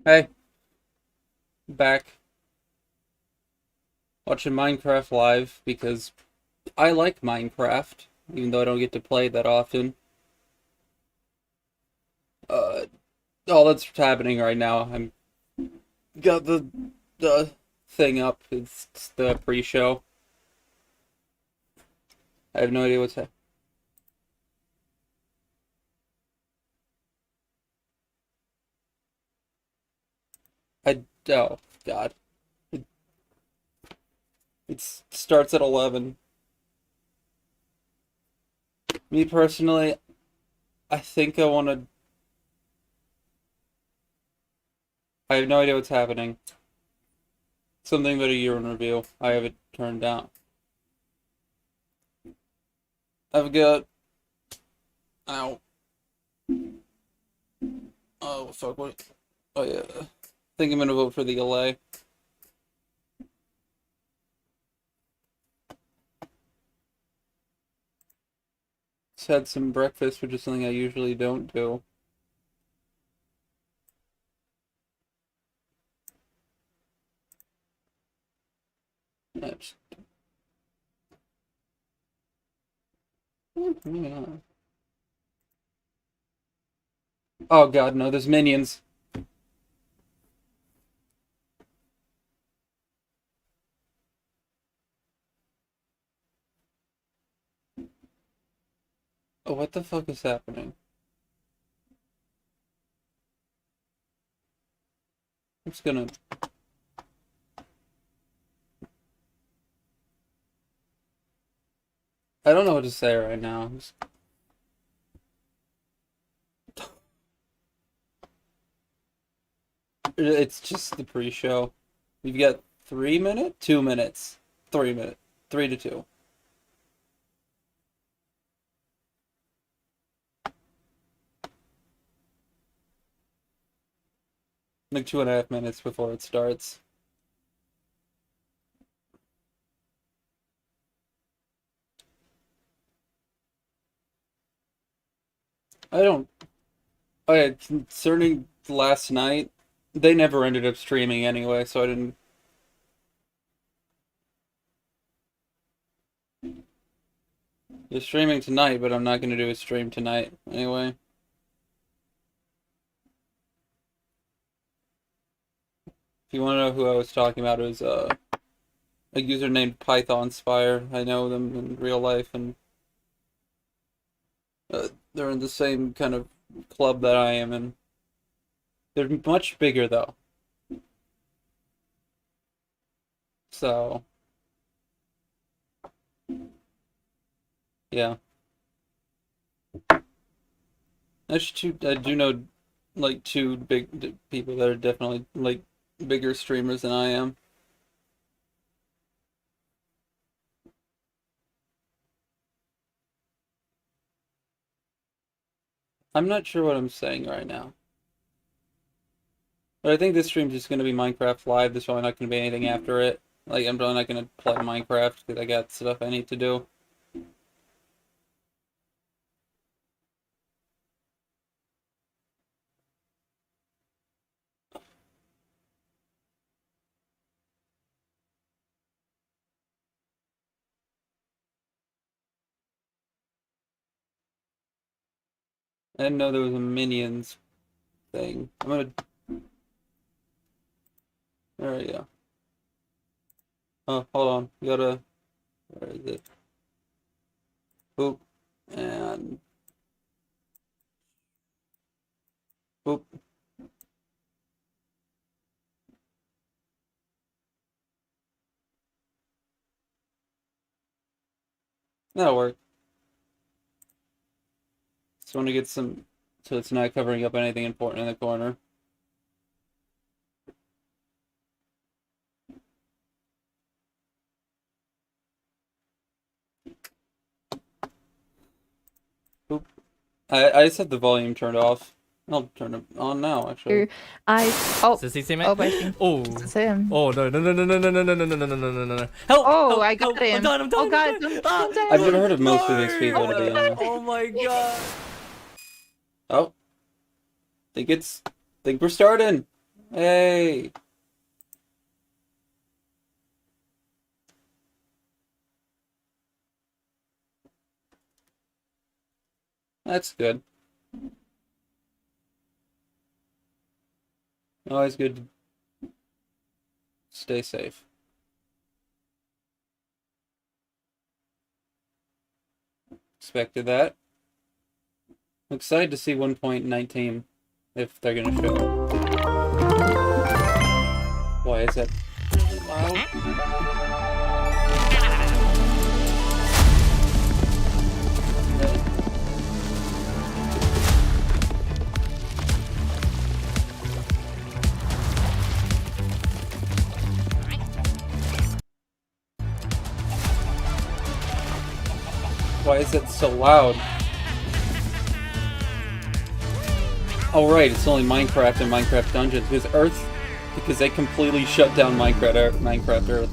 Hey, back watching Minecraft live because I like Minecraft, even though I don't get to play that often. Uh, all that's happening right now. I'm got the thing up. It's the pre-show. I have no idea what's happening. Oh God, it, it starts at 11. Me personally, I think I want to. I have no idea what's happening. Something about a year in review. I have it turned down. I've got. Ow. Oh fuck! What? Oh yeah. I think I'm gonna vote for the LA. Just had some breakfast, which is something I usually don't do. That's, yeah. Oh god, no, there's minions. Oh, what the fuck is happening? I'm just gonna. I don't know what to say right now. It's just the pre-show. We've got 3 minutes, 2 minutes, 3 minutes, 3 to 2. Like 2.5 minutes before it starts. I don't. Okay, concerning last night, they never ended up streaming anyway, so I didn't. They're streaming tonight, but I'm not gonna do a stream tonight anyway. If you want to know who I was talking about, it was a user named Python Spire. I know them in real life, and they're in the same kind of club that I am in. They're much bigger though, so yeah. I do know like two big people that are definitely like bigger streamers than I am. I'm not sure what I'm saying right now, but I think this stream's just gonna be Minecraft Live. There's probably not gonna be anything after it. Like I'm probably not gonna play Minecraft because I got stuff I need to do. I didn't know there was a Minions thing. I'm gonna. There we go. Oh, hold on. You gotta. Where is it? Boop. And boop. That'll work. Just want to get some. So it's not covering up anything important in the corner. Boop. I just had the volume turned off. I'll turn it on now, actually. I oh Does he see me? oh, but I think Oh. it's him. Oh no no no no no no no no no no no no no no no! Help! Oh, Help! I got Help! I'm him. done! I'm done! Oh God, I'm done. don't, Ah, don't die. I've never heard of most of these no! people, to be honest. Oh my god! Oh, think we're starting. Hey! That's good. Always good to stay safe. Expected that. I'm excited to see 1.19 if they're gonna show it. Why is that really loud? Why is it so loud? Oh right, it's only Minecraft and Minecraft Dungeons. Because they completely shut down Minecraft Earth.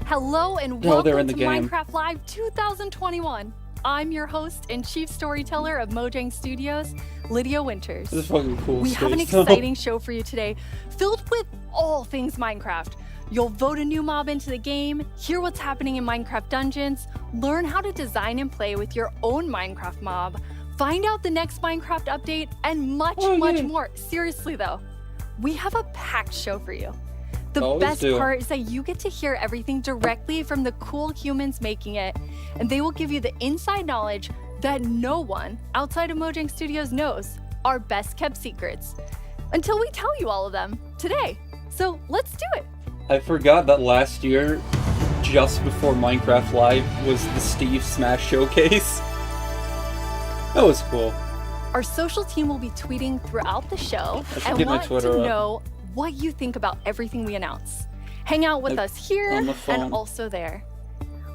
Hello and No, they're welcome in the to game. Minecraft Live 2021. I'm your host and chief storyteller of Mojang Studios, Lydia Winters. This is fucking cool. We have an space, though. exciting show for you today, filled with all things Minecraft. You'll vote a new mob into the game, hear what's happening in Minecraft Dungeons, learn how to design and play with your own Minecraft mob, find out the next Minecraft update, and much more. Seriously though, we have a packed show for you. The Always best do. part is that you get to hear everything directly from the cool humans making it, and they will give you the inside knowledge that no one outside of Mojang Studios knows, our best kept secrets, until we tell you all of them today. So let's do it. I forgot that last year, just before Minecraft Live, was the Steve Smash Showcase. That was cool. Our social team will be tweeting throughout the show should and get my want Twitter to up. know what you think about everything we announce. Hang out with us here on the phone. and also there.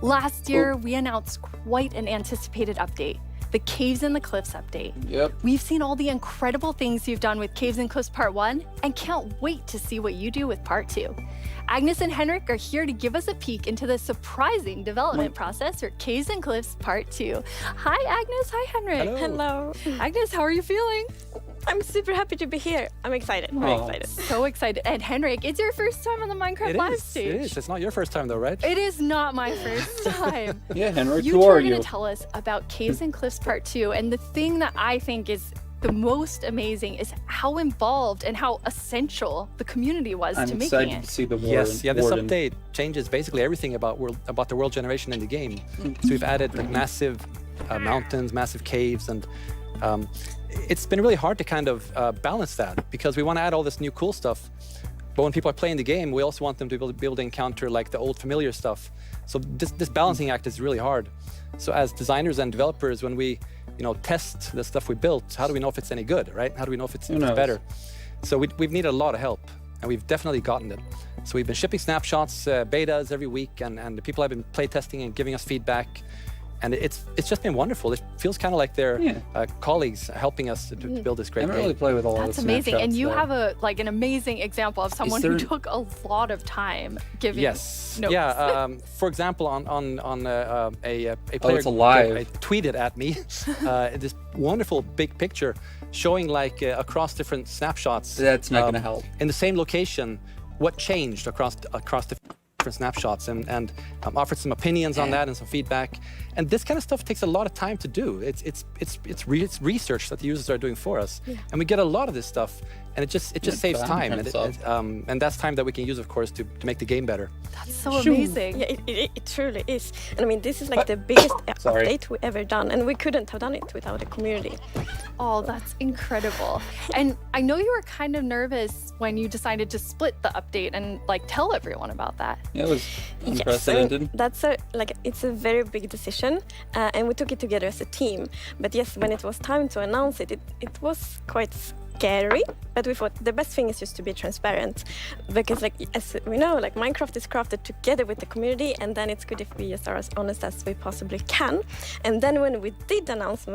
Last year, we announced quite an anticipated update, the Caves and the Cliffs update. Yep. We've seen all the incredible things you've done with Caves and Cliffs Part 1 and can't wait to see what you do with Part 2. Agnes and Henrik are here to give us a peek into the surprising development process for Caves and Cliffs Part 2. Hi, Agnes. Hi, Henrik. Hello. Agnes, how are you feeling? I'm super happy to be here. I'm excited. Very Aw. excited. So excited. And Henrik, it's your first time on the Minecraft Live stage. It is. It's not your first time though, right? It is not my first time. Yeah, Henrik, You who two are are you? going to tell us about Caves and Cliffs Part 2. And the thing that I think is the most amazing is how involved and how essential the community was I'm to making excited to it. see the warden. Yes. Yeah. This warden. update changes basically everything about the world generation in the game. So we've added like massive mountains, massive caves, and it's been really hard to kind of balance that because we want to add all this new cool stuff. But when people are playing the game, we also want them to be able to encounter like the old familiar stuff. So this balancing act is really hard. So as designers and developers, when we test the stuff we built, how do we know if it's any good, right? How do we know if it's knows? better? So we've needed a lot of help, and we've definitely gotten it. So we've been shipping snapshots, betas every week, and the people have been play testing and giving us feedback. And it's just been wonderful. It feels kind of like they're colleagues helping us to build this I great haven't game. really played with a lot That's of amazing. And snapshots, you though. have an amazing example of someone who there- took a lot of time giving Yes. notes. Yeah. For example, on a player it's alive. tweeted at me this wonderful big picture showing like across different snapshots. That's not gonna help. In the same location, what changed across different snapshots, and offered some opinions on that and some feedback. And this kind of stuff takes a lot of time to do. It's research that the users are doing for us, and we get a lot of this stuff, and it just saves time, and that's time that we can use, of course, to make the game better. That's so amazing. Yeah, it truly is. And I mean, this is like the biggest Sorry. update we ever done, and we couldn't have done it without the community. Oh, that's incredible. And I know you were kind of nervous when you decided to split the update and like tell everyone about that. Yeah, it was Yes, I mean, unprecedented. it's a very big decision, and we took it together as a team. But yes, when it was time to announce it, it was quite scary. But we thought the best thing is just to be transparent, because like as we know, like Minecraft is crafted together with the community, and then it's good if we just are as honest as we possibly can. And then when we did announce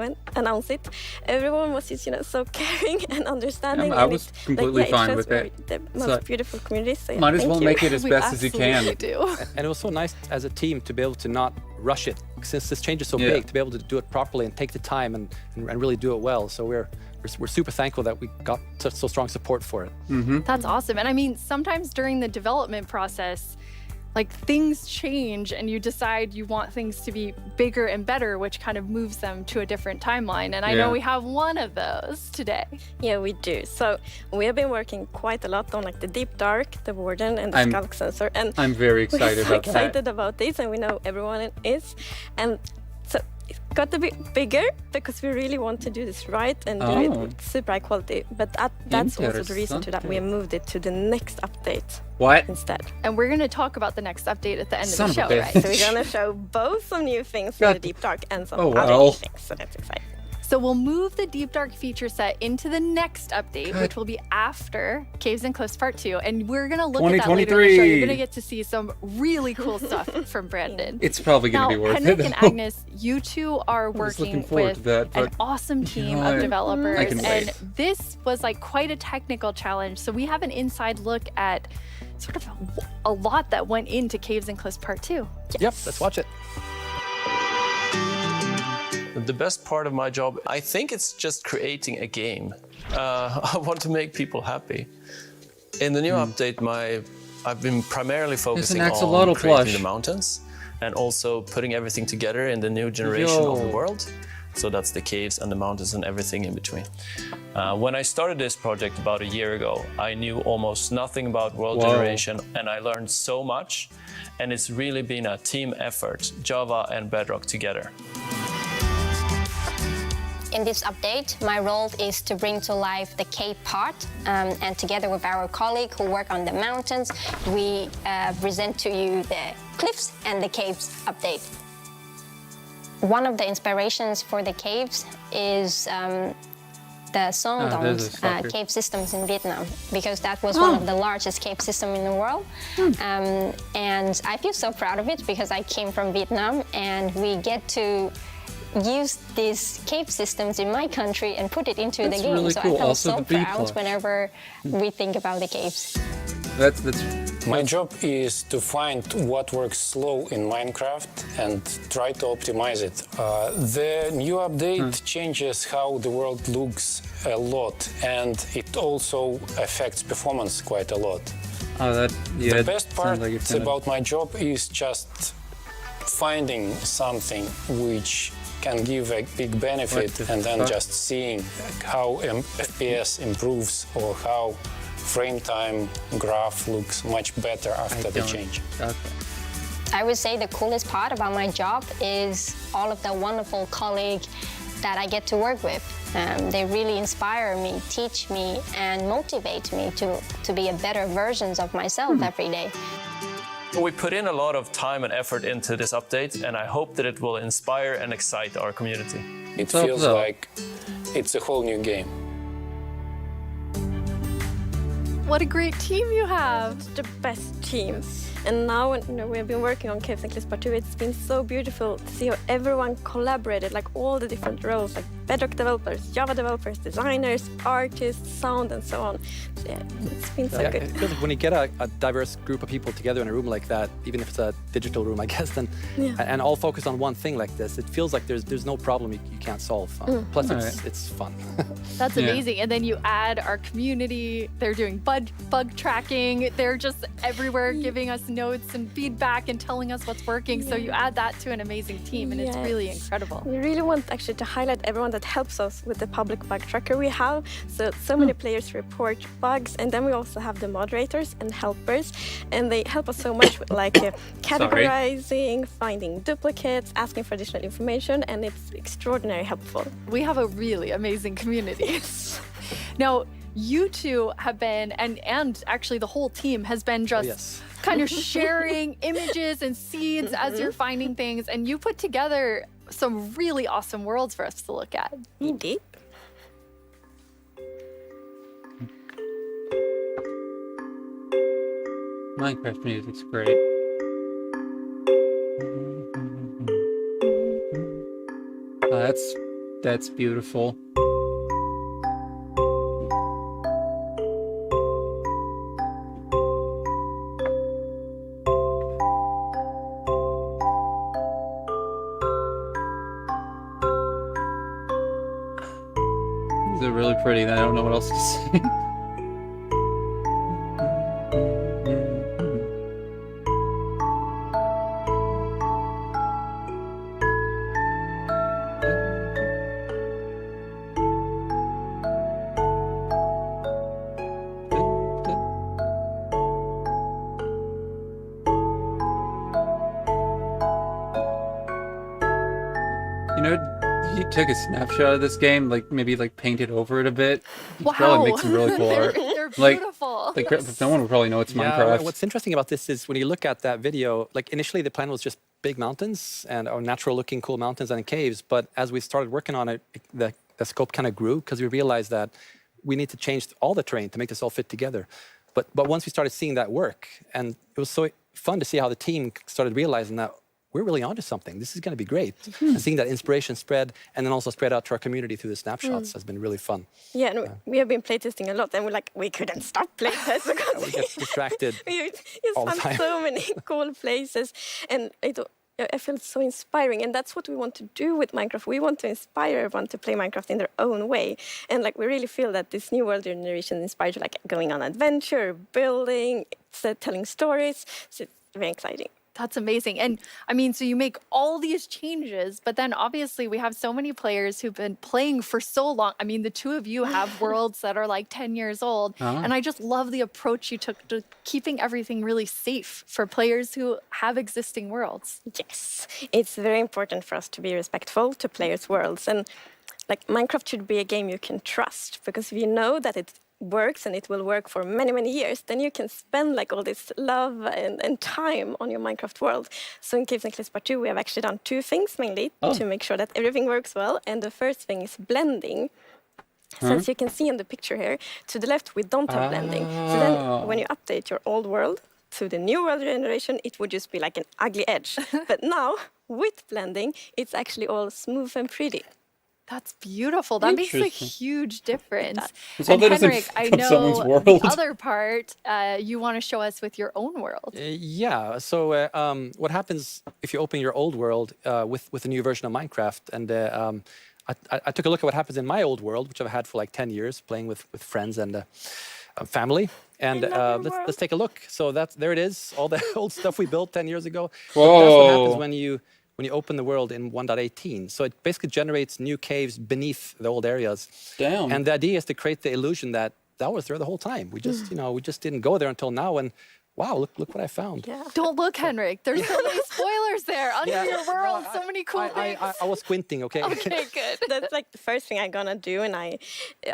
it, everyone was just so caring and understanding. I and was it, completely it fine shows with we're it. The most So, beautiful community. So yeah, Might as thank well you. make it as We best as you can. absolutely do. And it was so nice as a team to be able to not rush it, since this change is so Yeah. big, to be able to do it properly and take the time and really do it well. So we're super thankful that we got so strong support for it. That's awesome. And I mean, sometimes during the development process, like things change and you decide you want things to be bigger and better, which kind of moves them to a different timeline. And I know Yeah. we have one of those today. Yeah, we do. So we have been working quite a lot on like the deep dark, the warden, and the I'm- skulk sensor. And I'm very we're excited so about excited that. about this, and we know everyone is. And so it got a bit bigger because we really want to do this right and do it Oh. with super high quality. But that's also the reason to that we have moved it to the next update What? instead. And we're going to talk about the next update at the end Son of the of show, a right? bitch. So we're gonna show both some new things for God. the deep dark and some Oh, other wow. new things. So that's exciting. So we'll move the Deep Dark feature set into the next update, Good. which will be after Caves and Cliffs Part 2. And we're going to look at that later in the show. 2023. You're going to get to see some really cool stuff from Brandon. It's probably going Now, to be worth Henrik it. and Agnes, you two are was looking working forward with to that, an but- awesome team God, of developers. I can wait. And this was like quite a technical challenge. So we have an inside look at sort of a lot that went into Caves and Cliffs Part 2. Yep, let's watch it. The best part of my job, I think it's just creating a game. I want to make people happy. In the new update, I've been primarily focusing on axolotl creating plush. the mountains and also putting everything together in the new generation of the Yo. world. So that's the caves and the mountains and everything in between. When I started this project about a year ago, I knew almost nothing about world Whoa. generation, and I learned so much. And it's really been a team effort, Java and Bedrock together. In this update, my role is to bring to life the cave part, and together with our colleague who work on the mountains, we present to you the cliffs and the caves update. One of the inspirations for the caves is the Son Ah, there's this fucker. cave systems in Vietnam, because that was one of the largest cave systems in the world. And I feel so proud of it because I came from Vietnam and we get to use these cave systems in my country and put it into That's the game. really So cool. I feel Also so the bee proud plush. whenever we think about the caves. That's My job is to find what works slow in Minecraft and try to optimize it. The new update changes how the world looks a lot, and it also affects performance quite a lot. oh, that yeah. The best part sounds like it's gonna- about my job is just finding something which can give a big benefit, What the and then fuck? just seeing how FPS improves or how frame time graph looks much better after the don't- change. Okay. I would say the coolest part about my job is all of the wonderful colleagues that I get to work with. They really inspire me, teach me, and motivate me to be a better versions of myself every day. We put in a lot of time and effort into this update, and I hope that it will inspire and excite our community. It Thumbs feels up. like it's a whole new game. What a great team you have. The best team. And now, we have been working on Caves and Cliffs Part 2. It's been so beautiful to see how everyone collaborated, like all the different roles, like Bedrock developers, Java developers, designers, artists, sound, and so on. So, yeah, it's been so Yeah, good. it feels like when you get a diverse group of people together in a room like that, even if it's a digital room, I guess, then and all focused on one thing like this, it feels like there's no problem you can't solve. Plus, it's fun. That's Yeah. amazing. And then you add our community. They're doing bug tracking. They're just everywhere giving us notes and feedback and telling us what's working. So you add that to an amazing team, and it's really Yes. incredible. We really want actually to highlight everyone that helps us with the public bug tracker we have. So many players report bugs, and then we also have the moderators and helpers, and they help us so much with like categorizing, finding duplicates, asking for additional information, and it's extraordinarily helpful. We have a really amazing community. Now, you two have been, and actually the whole team has been just yes. kind of sharing images and seeds as you're finding things, and you put together some really awesome worlds for us to look at. Indeed. Minecraft music's great. Oh, that's beautiful. These are really pretty. I don't know what else to say. you took a snapshot of this game, like maybe like painted over it a bit. You could Wow. probably make some really cool art. They're Like- beautiful. Like no one would probably know it's Yeah, Minecraft. what's interesting about this is when you look at that video, like initially the plan was just big mountains and or natural looking cool mountains and caves. But as we started working on it, the scope kind of grew because we realized that we need to change all the terrain to make this all fit together. But once we started seeing that work, and it was so fun to see how the team started realizing that we're really onto something. This is going to be great. And seeing that inspiration spread and then also spread out to our community through the snapshots has been really fun. Yeah, and we have been playtesting a lot, and we couldn't stop playtesting because We get distracted. we all the just time. found so many cool places, and I felt so inspiring, and that's what we want to do with Minecraft. We want to inspire everyone to play Minecraft in their own way, and like we really feel that this new world generation inspires you, like going on adventure, building, telling stories. So it's very exciting. That's amazing. And I mean, so you make all these changes, but then obviously we have so many players who've been playing for so long. I mean, the two of you have worlds that are like 10 years old. And I just love the approach you took to keeping everything really safe for players who have existing worlds. Yes, it's very important for us to be respectful to players' worlds, and like Minecraft should be a game you can trust, because if you know that it works and it will work for many, many years, then you can spend like all this love and time on your Minecraft world. So in Caves and Cliffs Part 2, we have actually done two things mainly to make sure that everything works well. And the first thing is blending. So as you can see in the picture here, to the left, we don't have blending. So then when you update your old world to the new world generation, it would just be like an ugly edge. But now, with blending, it's actually all smooth and pretty. That's beautiful. That makes a Interesting. huge difference. So And that doesn't Henrik, I from someone's know world. the other part you want to show us with your own world. Yeah. So what happens if you open your old world with a new version of Minecraft? And I took a look at what happens in my old world, which I've had for like 10 years, playing with friends and family. And let's take a look. So there it is, all the old stuff we built 10 years ago. But that's what happens when you open the world in 1.18. So it basically generates new caves beneath the old areas. Damn. And the idea is to create the illusion that was there the whole time. We just, we just didn't go there until now. And wow, look what I found. Yeah. Don't look, Henrik. There's so many spoilers there under Yeah, your world. no, So many cool things. I was squinting, okay? Okay, good. That's like the first thing I'm gonna do when I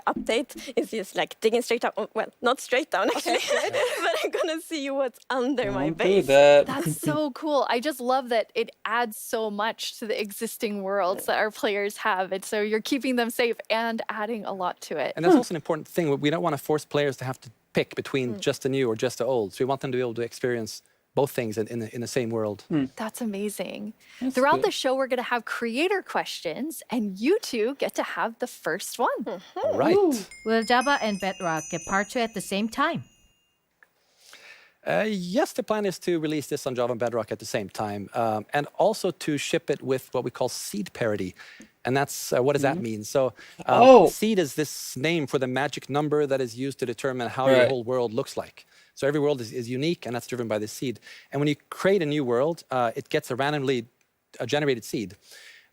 update is just like digging straight down. Well, not straight down actually, but I'm gonna see what's under my Don't do base. that. That's so cool. I just love that it adds so much to the existing worlds that our players have. And so you're keeping them safe and adding a lot to it. And that's also an important thing. We don't want to force players to have to pick between just the new or just the old. So we want them to be able to experience both things in the same world. That's amazing. Throughout the show, we're going to have creator questions, and you two get to have the first one. All right. Will Java and Bedrock get Part 2 at the same time? Yes, the plan is to release this on Java and Bedrock at the same time, and also to ship it with what we call seed parity. And that's what does that mean? So seed is this name for the magic number that is used to determine how your whole world looks like. So every world is unique, and that's driven by the seed. And when you create a new world, it gets a randomly generated seed.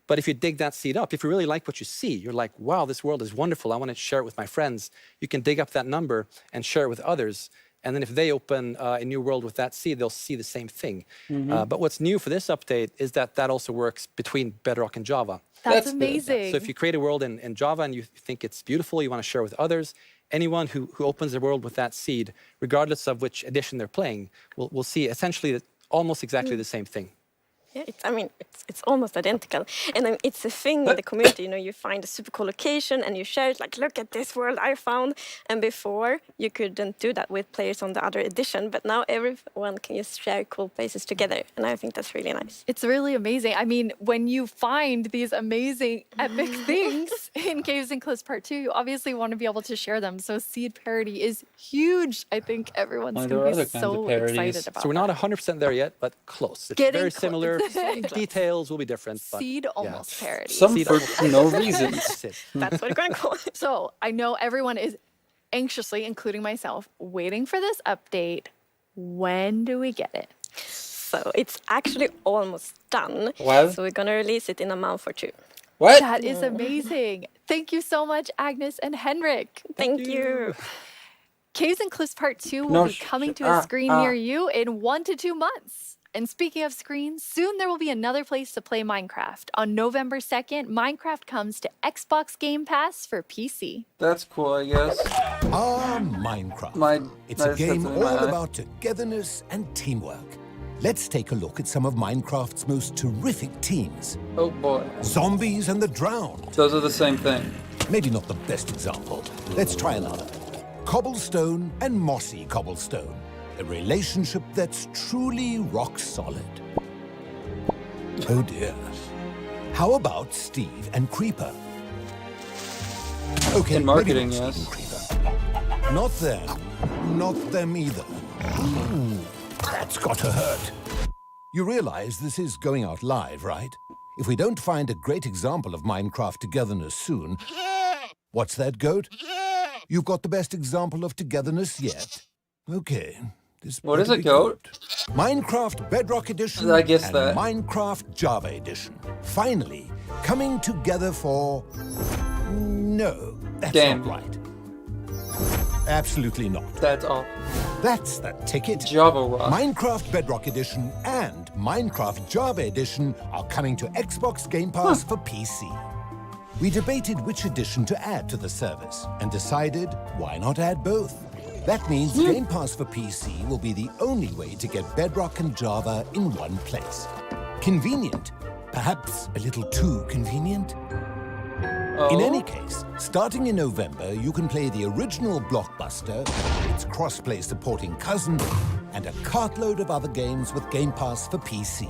But if you dig that seed up, if you really like what you see, you're like, wow, this world is wonderful. I want to share it with my friends. You can dig up that number and share it with others. And then if they open a new world with that seed, they'll see the same thing. But what's new for this update is that also works between Bedrock and Java. That's good. amazing. So if you create a world in Java and you think it's beautiful, you want to share with others, anyone who opens the world with that seed, regardless of which edition they're playing, will see essentially almost exactly the same thing. Yeah, it's almost identical. And it's a thing in the community, you find a super cool location and you share it, like, look at this world I found. And before, you couldn't do that with players on the other edition, but now everyone can just share cool places together. And I think that's really nice. It's really amazing. I mean, when you find these amazing, epic things in Caves and Cliffs Part 2, you obviously want to be able to share them. So seed parity is huge. I think everyone's Well, going there are to be other kinds of so parodies. excited about So we're not that. 100% there yet, but close. It's Getting very close. similar. Details will be different. But Seed almost parody. Some Seed for almost- no reason. That's it. That's what we're going to call it. So I know everyone is anxiously, including myself, waiting for this update. When do we get it? So it's actually almost done. Wow. So we're going to release it in a month or two. What? That is amazing. Thank you so much, Agnes and Henrik. Thank you. Caves and Cliffs Part 2 will No be coming to a screen near you in 1 to 2 months. And speaking of screens, soon there will be another place to play Minecraft. On November 2nd, Minecraft comes to Xbox Game Pass for PC. That's cool, I guess. Minecraft. It's I a just had game something in my all eye. about togetherness and teamwork. Let's take a look at some of Minecraft's most terrific teams. Oh boy. Zombies and the Drowned. Those are the same thing. Maybe not the best example. Let's try another. Cobblestone and Mossy Cobblestone. A relationship that's truly rock solid. Oh dear. How about Steve and Creeper? Okay, In marketing, maybe not yes. Steve and Creeper. Not them. Not them either. Ooh, that's gotta hurt. You realize this is going out live, right? If we don't find a great example of Minecraft togetherness soon... What's that, Goat? You've got the best example of togetherness yet. Okay. What is it, Goat? Minecraft Bedrock Edition I guess and that. Minecraft Java Edition. Finally, coming together for... No, that's Game. not right. Absolutely not. That's all. That's the ticket. Java Rock. Minecraft Bedrock Edition and Minecraft Java Edition are coming to Xbox Game Pass for PC. We debated which edition to add to the service and decided why not add both. That means Game Pass for PC will be the only way to get Bedrock and Java in one place. Convenient. Perhaps a little too convenient. In any case, starting in November, you can play the original Blockbuster, its cross-play supporting cousin, and a cartload of other games with Game Pass for PC.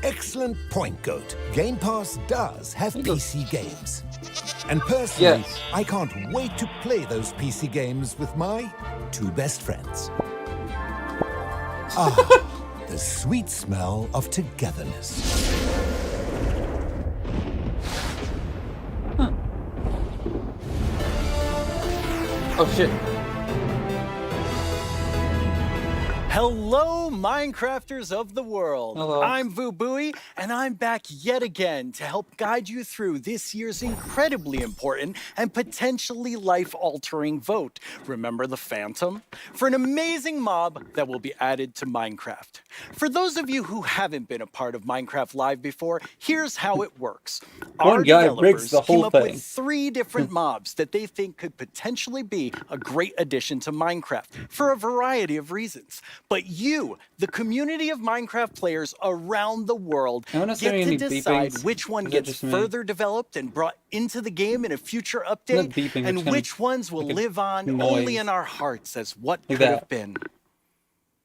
Excellent point, Goat. Game Pass does have PC games. And personally, Yes. I can't wait to play those PC games with my two best friends. Ah, the sweet smell of togetherness. Oh shit. Hello, Minecrafters of the world. Hello. I'm Vubui, and I'm back yet again to help guide you through this year's incredibly important and potentially life-altering vote. Remember the Phantom? For an amazing mob that will be added to Minecraft. For those of you who haven't been a part of Minecraft Live before, here's how it works. One guy rigs the came whole up thing. with 3 different mobs that they think could potentially be a great addition to Minecraft for a variety of reasons. But you, the community of Minecraft players around the world, I wanna get see to any decide beepings. which one Is that gets just me? further developed and brought into the game in a future That update, beeping, and it's kinda which ones will like a live on noise. only in our hearts as what Like could that. have been.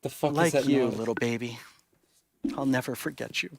The fuck is Like that you, noise? little baby. I'll never forget you.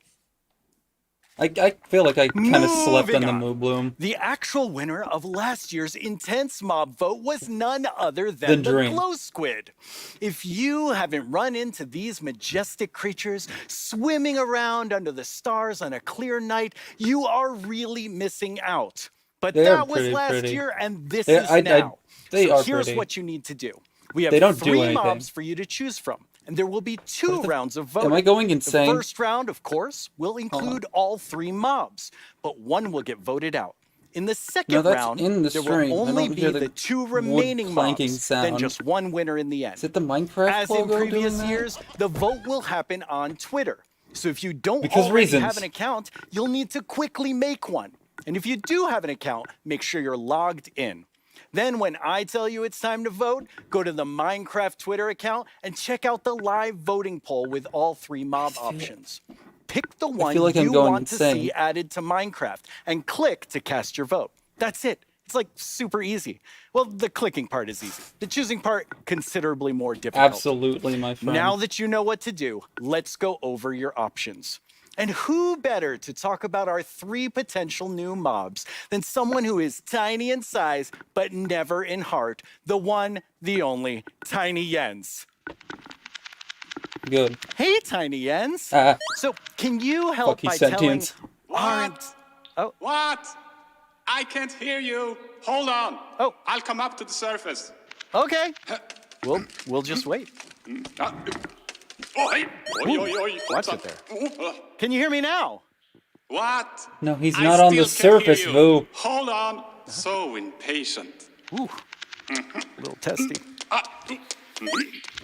I feel like I kind of slept on Moving the on. Moo Bloom. The actual winner of last year's intense mob vote was none other than The the Dream. glow squid. If you haven't run into these majestic creatures swimming around under the stars on a clear night, you are really missing out. But They are that was pretty last pretty. year, and this They- is I- now. they so are here's pretty. what you need to do. We have They don't do 3 anything. mobs for you to choose from. And there will be 2 rounds of voting. Am I going insane? The first round, of course, will include all 3 mobs, but one will get voted out. In the second No, that's round, in the there stream. I will only don't be hear the the 2 wood remaining clanking mobs, then sound. just one winner in the end. Is it the Minecraft As in logo previous doing that? years, the vote will happen on Twitter. So if you don't Because already reasons. have an account, you'll need to quickly make one. And if you do have an account, make sure you're logged in. Then when I tell you it's time to vote, go to the Minecraft Twitter account and check out the live voting poll with all 3 mob options. Pick the one feel like I'm you going want to insane. see added to Minecraft and click to cast your vote. That's it. It's like super easy. Well, the clicking part is easy. The choosing part, considerably more difficult. Absolutely, my friend. Now that you know what to do, let's go over your options. And who better to talk about our 3 potential new mobs than someone who is tiny in size, but never in heart, the one, the only, Tiny Jens. Good. Hey, Tiny Jens. Ah. So, can you help Fuck, by he's telling sentient. our... What? What? I can't hear you. Hold on. Oh. I'll come up to the surface. Okay. We'll just wait. Oh, hey. Oi, oi, oi. Watch it there. Can you hear me now? What? No, he's I not on the still can't hear surface, you. Vu. Hold on. So impatient. Ooh. A little testy.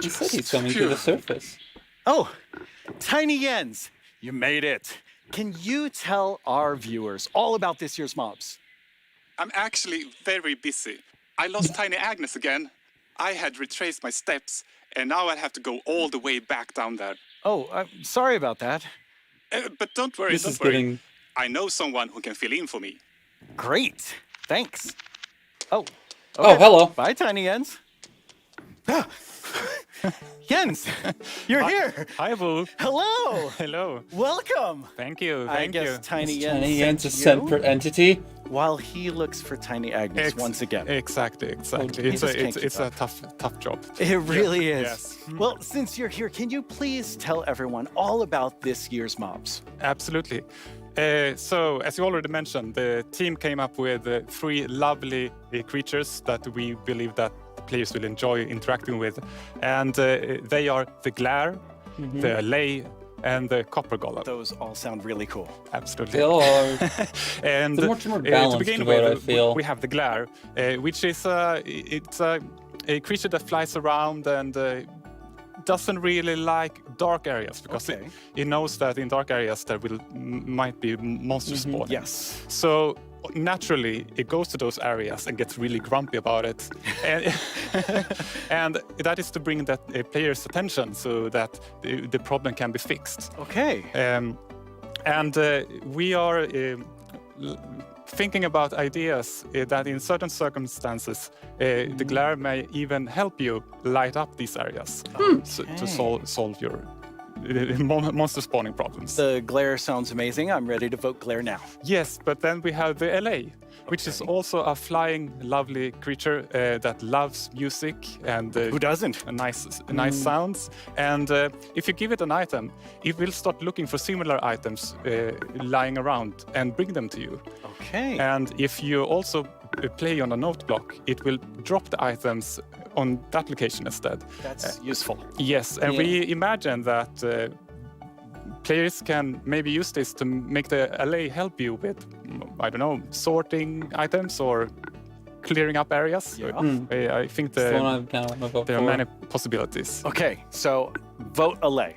He said he's coming to the surface. Oh, Tiny Jens, you made it. Can you tell our viewers all about this year's mobs? I'm actually very busy. I lost Tiny Agnes again. I had retraced my steps, and now I have to go all the way back down there. Oh, I'm sorry about that. But don't worry, This don't is worry. getting... I know someone who can fill in for me. Great. Thanks. Oh. Oh, hello. Bye, Tiny Jens. Ah. Jens, you're here. Hi, Boo. Hello. Hello. Welcome. Thank you. I Thank guess you. Tiny Is Jens Tiny Jens a sent you separate entity? while he looks for Tiny Agnes once again. Exactly. Well, he It's just can't it's keep a up. tough job. It really is. Yes. Well, since you're here, can you please tell everyone all about this year's mobs? Absolutely. So, as you already mentioned, the team came up with 3 lovely creatures that we believe that players will enjoy interacting with, and they are the Glare, the Lay, and the Copper Golem. Those all sound really cool. Absolutely. They all are. And They're much more to balanced begin vote, with, I feel. we have the Glare, which is it's a creature that flies around and doesn't really like dark areas because it knows that in dark areas there might be monsters spawning. Yes. So naturally, it goes to those areas and gets really grumpy about it, and that is to bring that player's attention so that the problem can be fixed. Okay. And we are thinking about ideas that in certain circumstances, the Glare may even help you light up these areas to solve your monster spawning problems. The Glare sounds amazing. I'm ready to vote Glare now. Yes, but then we have the LA, which is also a flying, lovely creature that loves music and who doesn't? Nice sounds. And if you give it an item, it will start looking for similar items lying around and bring them to you. Okay. And if you also play on a note block, it will drop the items on that location instead. That's useful. Yes, and we imagine that players can maybe use this to make the LA help you with, I don't know, sorting items or clearing up areas. Yeah. I think there are many possibilities. Okay, so vote LA.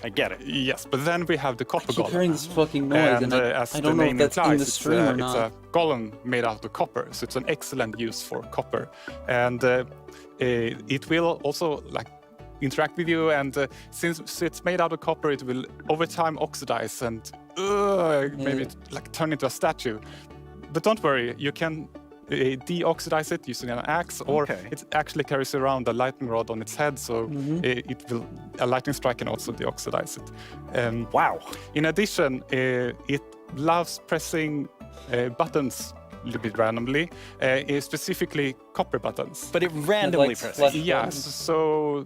I get it. Yes, but then we have the Copper Golem. hearing this fucking noise, and as I don't the know if name that's in implies, the stream or it's not. a golem made out of copper, so it's an excellent use for copper. And it will also interact with you, and since it's made out of copper, it will over time oxidize and maybe turn into a statue. But don't worry, you can deoxidize it using an axe, or it actually carries around a lightning rod on its head, so a lightning strike can also deoxidize it. Wow. In addition, it loves pressing buttons a little bit randomly, specifically copper buttons. But it randomly presses. Yes, so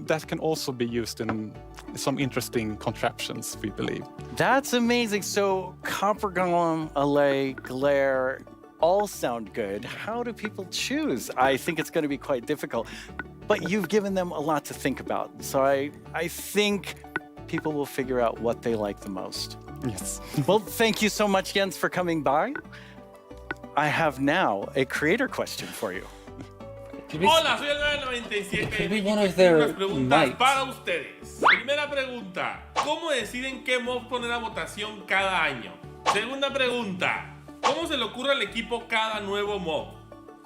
that can also be used in some interesting contraptions, we believe. That's amazing. So Copper Golem, LA, Glare, all sound good. How do people choose? I think it's going to be quite difficult. But you've given them a lot to think about. So I think people will figure out what they like the most. Yes. Well, thank you so much, Jens, for coming by. I have now a creator question for you. Hola, soy el 997. Could be one of Tengo their unas preguntas mites. para ustedes. Primera pregunta: ¿cómo deciden qué mob poner a votación cada año? Segunda pregunta: ¿cómo se le ocurre al equipo cada nuevo mob?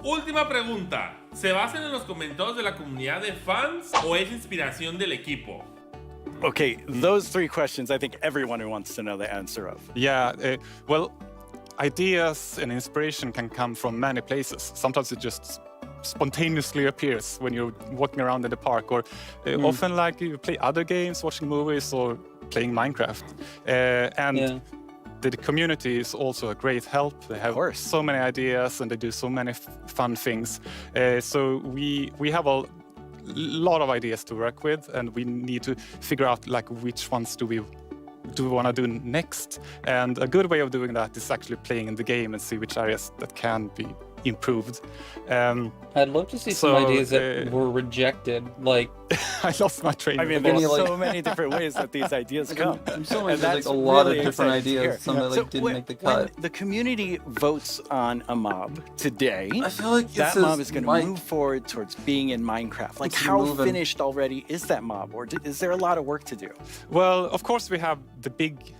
Última pregunta: ¿se basan en los comentarios de la comunidad de fans o es inspiración del equipo? Okay, those 3 questions I think everyone who wants to know the answer of. Yeah, well, ideas and inspiration can come from many places. Sometimes it just spontaneously appears when you're walking around in the park, or often you play other games, watching movies, or playing Minecraft. And the community is also a great help. They have so many ideas and they do so many fun things. So we have a lot of ideas to work with, and we need to figure out which ones do we want to do next. And a good way of doing that is actually playing in the game and see which areas that can be improved. I'd love to see some ideas that were rejected, like... I lost my train. I mean, there's so many different ways that these ideas come. I'm so And there's that's like a lot really of different exciting to hear. ideas, some that like didn't make the cut. When the community votes on a mob today, I feel like that this mob is is going to Mike. move forward towards being in Minecraft. Like, It's how moving. finished already is that mob, or is there a lot of work to do? Well, of course, we have the big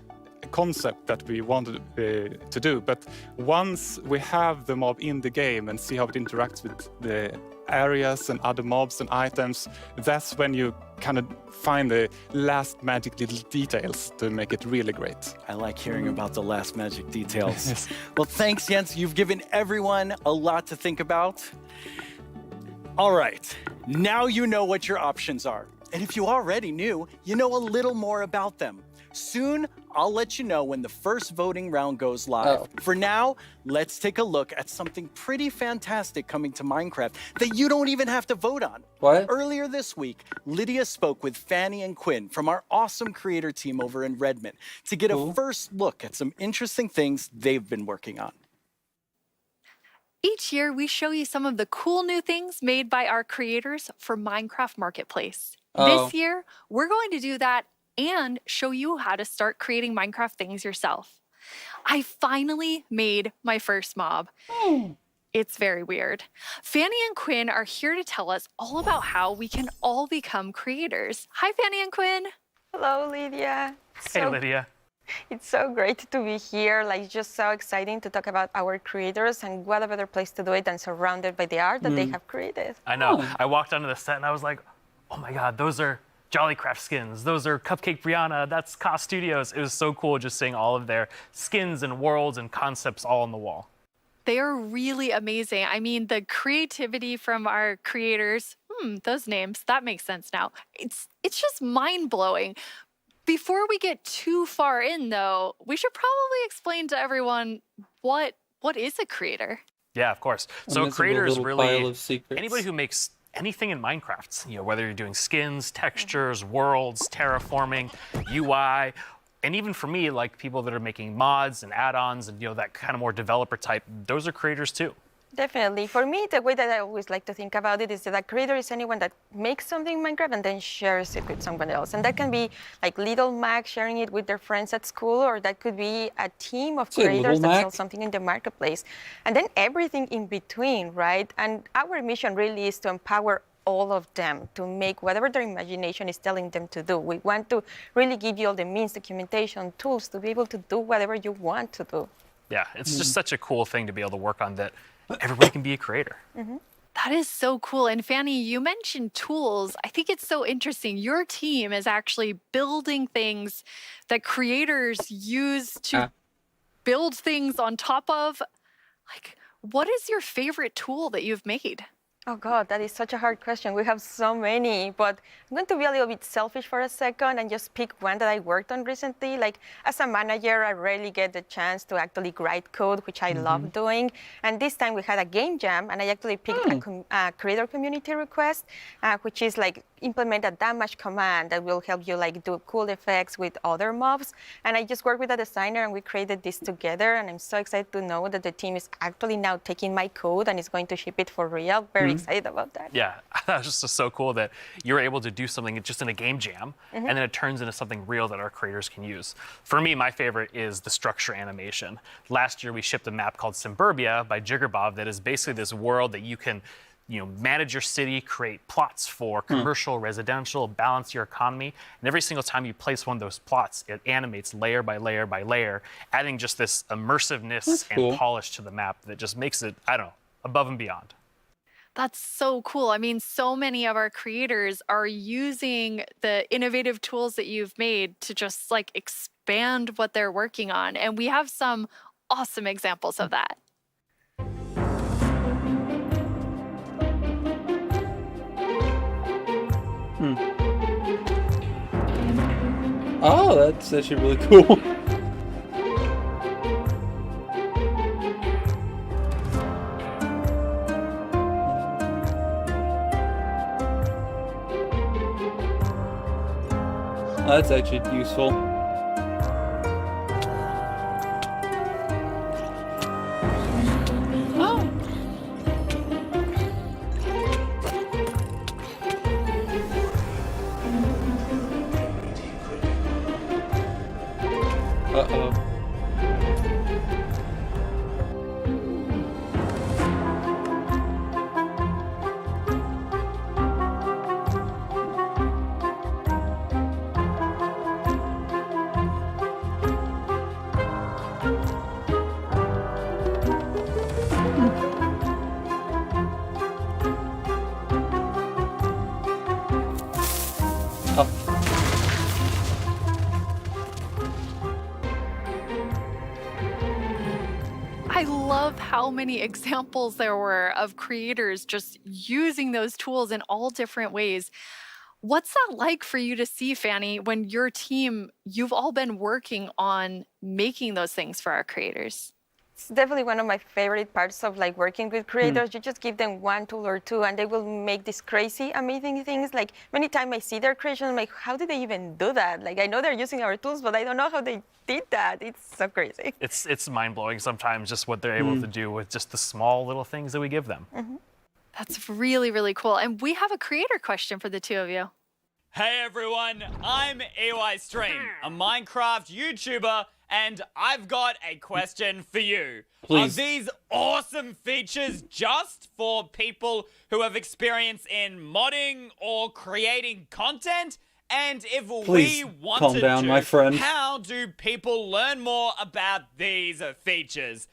concept that we wanted to do, but once we have the mob in the game and see how it interacts with the areas and other mobs and items, that's when you kind of find the last magic little details to make it really great. I like hearing about the last magic details. Well, thanks, Jens. You've given everyone a lot to think about. All right, now you know what your options are. And if you already knew, you know a little more about them. Soon, I'll let you know when the first voting round goes live. Oh. For now, let's take a look at something pretty fantastic coming to Minecraft that you don't even have to vote on. What? Earlier this week, Lydia spoke with Fanny and Quinn from our awesome creator team over in Redmond to get a first look at some interesting things they've been working on. Each year, we show you some of the cool new things made by our creators for Minecraft Marketplace. This year, we're going to do that and show you how to start creating Minecraft things yourself. I finally made my first mob. It's very weird. Fanny and Quinn are here to tell us all about how we can all become creators. Hi, Fanny and Quinn. Hello, Lydia. Hey, Lydia. It's so great to be here. Like, it's just so exciting to talk about our creators, and what a better place to do it than surrounded by the art that they have created. I know. I walked onto the set and I was like, oh my God, those are Jollycraft skins. Those are Cupcake Brianna. That's Ka Studios. It was so cool just seeing all of their skins and worlds and concepts all on the wall. They are really amazing. I mean, the creativity from our creators, those names, that makes sense now. It's just mind-blowing. Before we get too far in, though, we should probably explain to everyone what is a creator. Yeah, of course. So Unmissable creators little really pile of secrets. anybody who makes anything in Minecraft, whether you're doing skins, textures, worlds, terraforming, UI, and even for me, like people that are making mods and add-ons and that kind of more developer type, those are creators too. Definitely. For me, the way that I always like to think about it is that a creator is anyone that makes something in Minecraft and then shares it with someone else. And that can be like Little Mac sharing it with their friends at school, or that could be a team of creators that sell something in the marketplace. And then everything in between, right? And our mission really is to empower all of them to make whatever their imagination is telling them to do. We want to really give you all the means, documentation, tools to be able to do whatever you want to do. Yeah, it's just such a cool thing to be able to work on that everybody can be a creator. That is so cool. And Fanny, you mentioned tools. I think it's so interesting. Your team is actually building things that creators use to build things on top of. Like, what is your favorite tool that you've made? Oh God, that is such a hard question. We have so many, but I'm going to be a little bit selfish for a second and just pick one that I worked on recently. Like, as a manager, I rarely get the chance to actually write code, which I love doing. And this time we had a game jam, and I actually picked a creator community request, which is like implement a damage command that will help you like do cool effects with other mobs. And I just worked with a designer and we created this together. And I'm so excited to know that the team is actually now taking my code and is going to ship it for real. Very excited about that. Yeah, that was just so cool that you're able to do something just in a game jam, and then it turns into something real that our creators can use. For me, my favorite is the structure animation. Last year, we shipped a map called Suburbia by Jiggerbob that is basically this world that you can manage your city, create plots for commercial, residential, balance your economy. And every single time you place one of those plots, it animates layer by layer by layer, adding just this immersiveness and polish to the map that just makes it, I don't know, above and beyond. That's so cool. I mean, so many of our creators are using the innovative tools that you've made to just like expand what they're working on. And we have some awesome examples of that. Oh, that's actually really cool. That's actually useful. Oh, many examples there were of creators just using those tools in all different ways. What's that like for you to see, Fanny, when your team, you've all been working on making those things for our creators? It's definitely one of my favorite parts of like working with creators. You just give them one tool or two and they will make these crazy, amazing things. Like many times I see their creation, I'm like, how did they even do that? Like I know they're using our tools, but I don't know how they did that. It's so crazy. It's mind-blowing sometimes just what they're able to do with just the small little things that we give them. That's really, really cool. And we have a creator question for the two of you. Hey everyone, I'm EY Stream, a Minecraft YouTuber, and I've got a question for you. Please. Are these awesome features just for people who have experience in modding or creating content? And if Please we wanted calm down, to, my friend. how do people learn more about these features?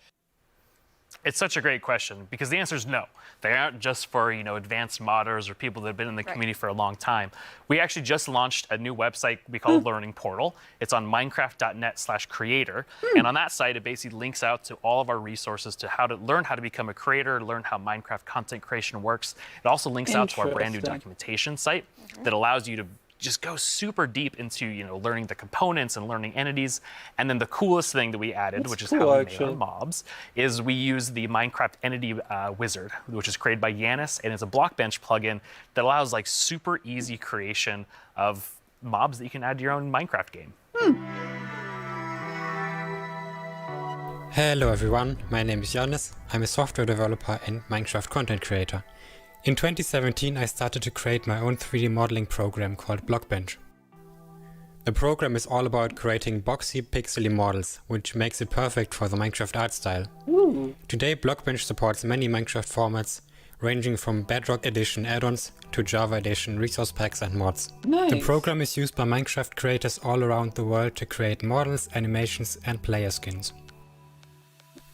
It's such a great question because the answer is no. They aren't just for, advanced modders or people that have been in the community for a long time. We actually just launched a new website we call Learning Portal. It's on minecraft.net/creator. And on that site, it basically links out to all of our resources to how to learn how to become a creator, learn how Minecraft content creation works. It also links out to our brand new documentation site that allows you to just go super deep into, learning the components and learning entities. And then the coolest thing that we added, which is how we made our mobs, is we use the Minecraft Entity Wizard, which is created by Yanis, and it's a Blockbench plugin that allows like super easy creation of mobs that you can add to your own Minecraft game. Hello everyone, my name is Yanis. I'm a software developer and Minecraft content creator. In 2017 I started to create my own 3D modeling program called Blockbench. The program is all about creating boxy pixely models, which makes it perfect for the Minecraft art style. Today Blockbench supports many Minecraft formats, ranging from Bedrock Edition add-ons to Java Edition resource packs and mods. The program is used by Minecraft creators all around the world to create models, animations and player skins.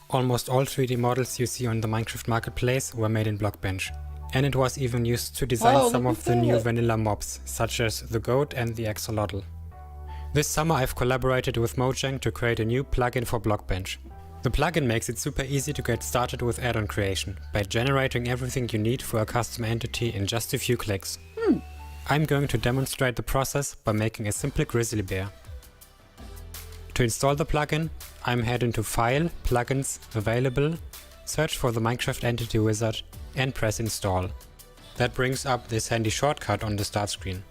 Almost all 3D models you see on the Minecraft marketplace were made in Blockbench. And it was even used to design some of the new vanilla mobs, such as the goat and the axolotl. This summer I've collaborated with Mojang to create a new plugin for Blockbench. The plugin makes it super easy to get started with add-on creation, by generating everything you need for a custom entity in just a few clicks. I'm going to demonstrate the process by making a simple grizzly bear. To install the plugin, I'm heading to File, Plugins, Available, search for the Minecraft Entity Wizard, and press install. That brings up this handy shortcut on the start screen.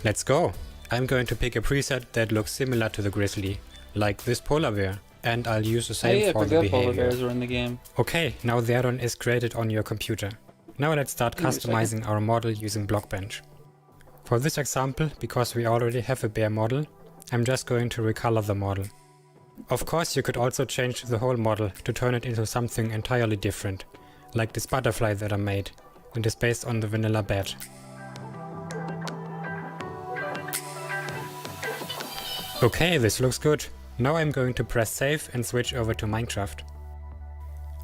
Let's go! I'm going to pick a preset that looks similar to the grizzly, like this polar bear, and I'll use the same for the behavior. Polar bears are in the game. Okay, now the add-on is created on your computer. Now let's start customizing our model using Blockbench. For this example, because we already have a bear model, I'm just going to recolor the model. Of course you could also change the whole model to turn it into something entirely different, like this butterfly that I made, and is based on the vanilla bat. Okay, this looks good. Now I'm going to press save and switch over to Minecraft.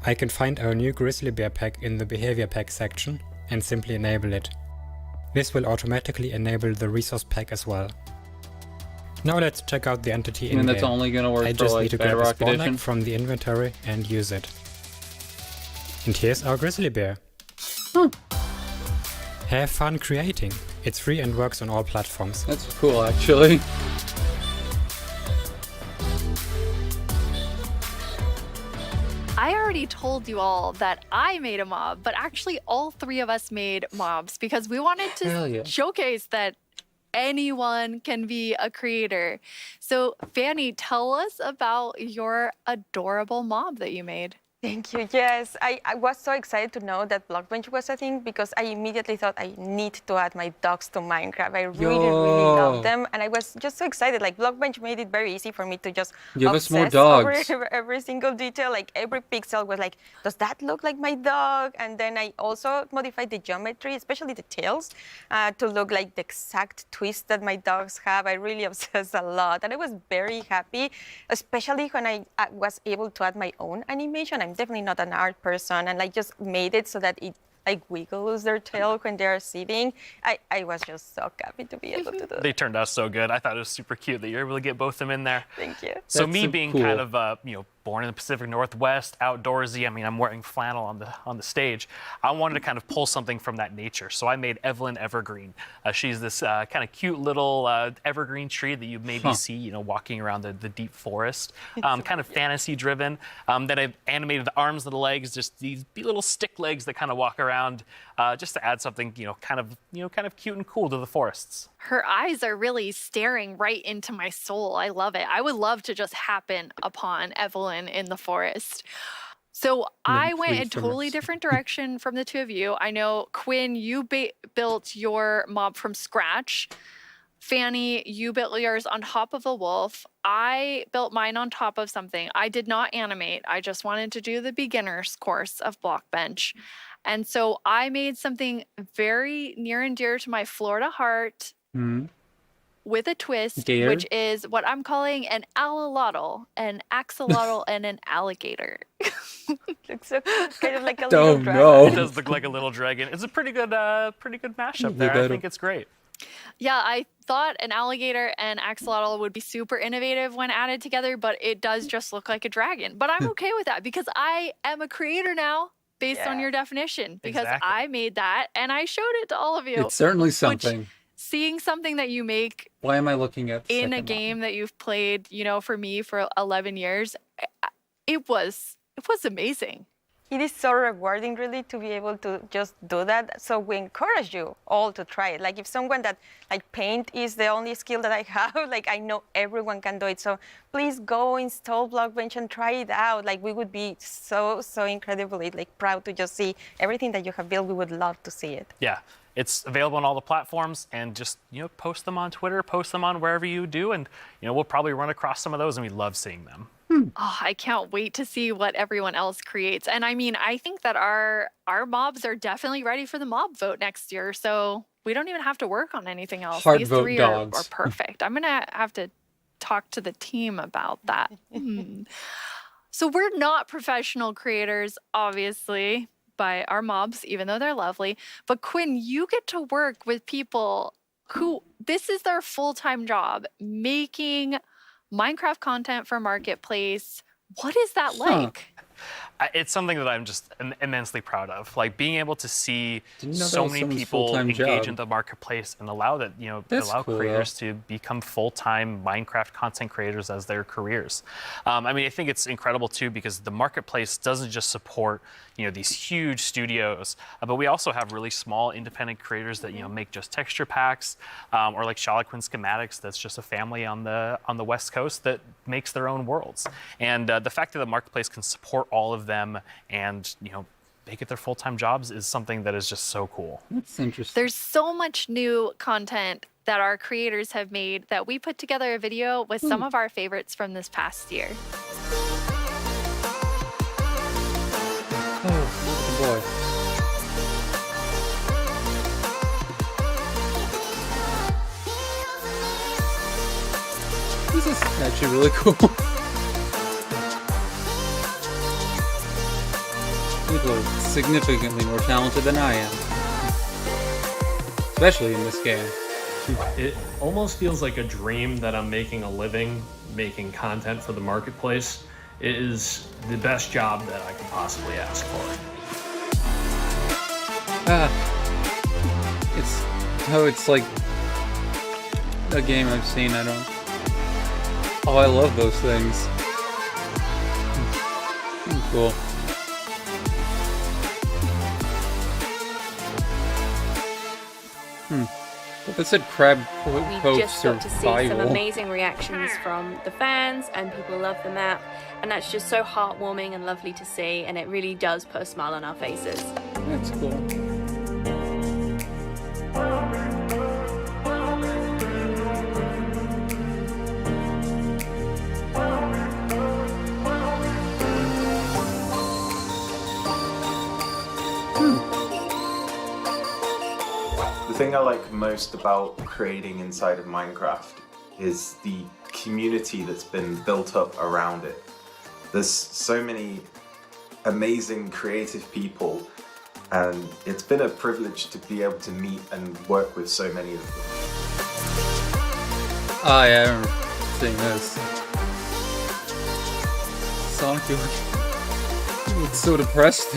I can find our new grizzly bear pack in the behavior pack section and simply enable it. This will automatically enable the resource pack as well. Now let's check out the entity in-game. that's only gonna work I for, just like, need to grab a Bedrock spawn Edition? egg from the inventory and use it. And here's our grizzly bear. Have fun creating. It's free and works on all platforms. That's cool, actually. I already told you all that I made a mob, but actually all three of us made mobs because we wanted to showcase that anyone can be a creator. So Fanny, tell us about your adorable mob that you made. Thank you. Yes, I was so excited to know that Blockbench was a thing because I immediately thought I need to add my dogs to Minecraft. I really love them, and I was just so excited. Like Blockbench made it very easy for me to just Give us more obsess dogs. over every single detail. Like every pixel was like, does that look like my dog? And then I also modified the geometry, especially the tails, to look like the exact twist that my dogs have. I really obsessed a lot, and I was very happy, especially when I was able to add my own animation. I'm definitely not an art person, and I just made it so that it like wiggles their tail when they're sitting. I was just so happy to be able to do that. They turned out so good. I thought it was super cute that you're able to get both of them in there. Thank you. So me being kind of born in the Pacific Northwest, outdoorsy. I mean, I'm wearing flannel on the stage. I wanted to kind of pull something from that nature. So I made Evelyn Evergreen. She's this kind of cute little evergreen tree that you maybe see, you know, walking around the deep forest. Kind of fantasy driven. Then I've animated the arms and the legs, just these little stick legs that kind of walk around, just to add something, kind of cute and cool to the forests. Her eyes are really staring right into my soul. I love it. I would love to just happen upon Evelyn in the forest. So I went a totally different direction from the two of you. I know, Quinn, you built your mob from scratch. Fanny, you built yours on top of a wolf. I built mine on top of something. I did not animate. I just wanted to do the beginner's course of Blockbench. And so I made something very near and dear to my Florida heart with a twist, Gator? which is what I'm calling an alolotl, an axolotl, and an alligator. Looks so kind of like a Oh, little dragon. no. It does look like a little dragon. It's a pretty good mashup there. I think it's great. Yeah, I thought an alligator and axolotl would be super innovative when added together, but it does just look like a dragon. But I'm okay with that because I am a creator now based on your definition, because I made that and I showed it to all of you. It's certainly something. Seeing something that you make Why am I looking at the in a second game that you've played, for me for 11 years, it was amazing. It is so rewarding, really, to be able to just do that. So we encourage you all to try it. Like if someone that, like paint is the only skill that I have, like I know everyone can do it. So please go install Blockbench and try it out. Like we would be so incredibly proud to just see everything that you have built. We would love to see it. Yeah. It's available on all the platforms, and just post them on Twitter, post them on wherever you do, and we'll probably run across some of those, and we love seeing them. Oh, I can't wait to see what everyone else creates. And I mean, I think that our mobs are definitely ready for the mob vote next year. So we don't even have to work on anything else. Hard These vote three dogs. are perfect. I'm going to have to talk to the team about that. So we're not professional creators, obviously, by our mobs, even though they're lovely. But Quinn, you get to work with people who this is their full-time job, making Minecraft content for Marketplace. What is that like? It's something that I'm just immensely proud of. Like being able to see so many someone's people full-time engage job. in the marketplace and allow that, That's allow cool, creators to become full-time Minecraft content creators as their careers. I mean, I think it's incredible too because the marketplace doesn't just support, these huge studios, but we also have really small independent creators that, make just texture packs, or like Shalaquin Schematics, that's just a family on the West Coast that makes their own worlds. And the fact that the marketplace can support all of them and make it their full-time jobs is something that is just so cool. That's interesting. There's so much new content that our creators have made that we put together a video with some of our favorites from this past year. Oh, boy. This is actually really cool. People are significantly more talented than I am. Especially in this game. It almost feels like a dream that I'm making a living, making content for the marketplace. It is the best job that I could possibly ask for. It's like a game I've seen. I love those things. Cool. But it said Crab We Cove just got to see some Survival. amazing reactions from the fans, and people love the map, and that's just so heartwarming and lovely to see, and it really does put a smile on our faces. That's cool. The thing I like most about creating inside of Minecraft is the community that's been built up around it. There's so many amazing creative people, and it's been a privilege to be able to meet and work with so many of them. Oh yeah, I remember seeing this. Saw Oh, God. It's so depressed.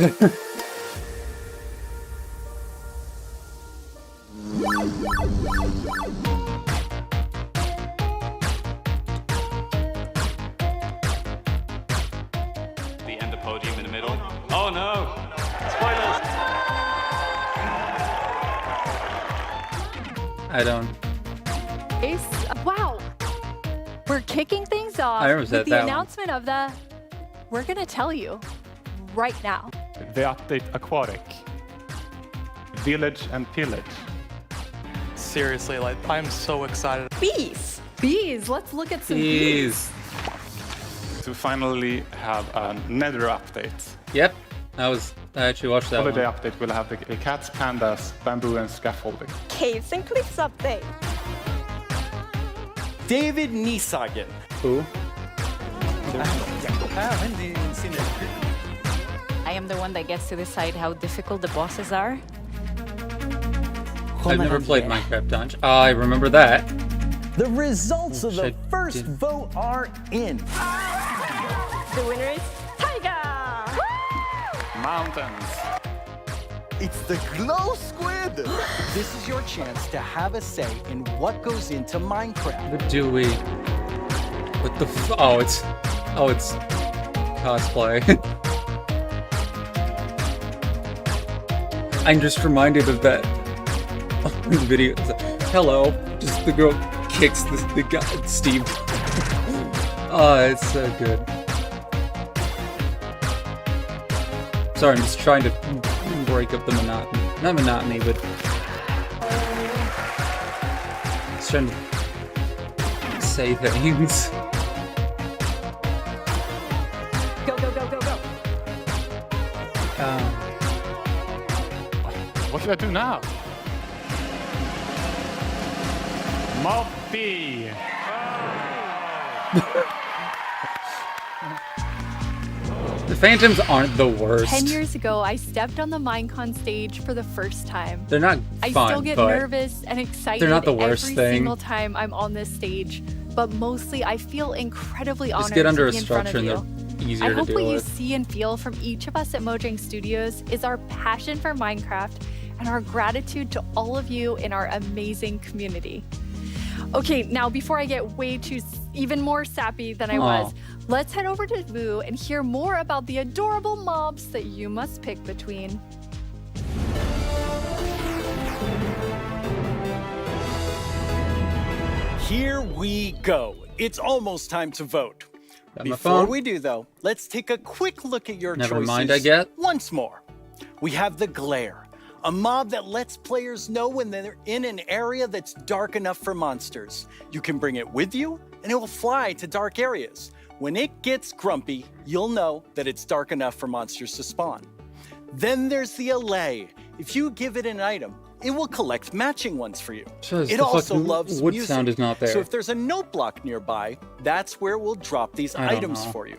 The end of podium in the middle. Oh no! Spoilers! I don't. Wow. We're kicking things off I with said the that one. announcement of the. We're gonna tell you right now. The update Aquatic. Village and Pillage. Seriously, like, I'm so excited. Bees. Bees. Let's look at some Bees. To finally have a Nether update. Yep. I actually watched that Holiday one. update will have the cats, pandas, bamboo, and scaffolding. Caves and cliffs update. David Niesagen. Who? I am the one that gets to decide how difficult the bosses are. I've never played Minecraft Dungeon. I remember that. The results of the Shit, first dude. vote are in. The winner is Tiger! Mountains. It's the Glow Squid! This is your chance to have a say in what goes into Minecraft. What do we? What the oh, it's cosplay. I'm just reminded of that video. It's like, hello, just the girl kicks the guy, Steve. Oh, it's so good. Sorry, I'm just trying to break up the monotony. Not monotony, but just trying to say things. Go, go, go, go, go. What should I do now? Moppy. The Phantoms aren't the worst. 10 years ago, I stepped on the Minecon stage for the first time. They're not I fun, still get but nervous and excited they're not the worst every thing. single time I'm on this stage, but mostly I feel incredibly honored Just get under to a be in front structure of and you. they're easier I to hope deal what you with. see and feel from each of us at Mojang Studios is our passion for Minecraft and our gratitude to all of you in our amazing community. Okay, now before I get even more sappy than I was, let's head over to Vu and hear more about the adorable mobs that you must pick between. Here we go. It's almost time to vote. Got my Before phone. we do, though, let's take a quick look at your Never choices mind, I get. once more. We have the Glare, a mob that lets players know when they're in an area that's dark enough for monsters. You can bring it with you, and it will fly to dark areas. When it gets grumpy, you'll know that it's dark enough for monsters to spawn. Then there's the Allay. If you give it an item, it will collect matching ones for you. Says It the also fucking loves wood music. sound is not there. So if there's a note block nearby, that's where we'll drop these I don't items know. for you.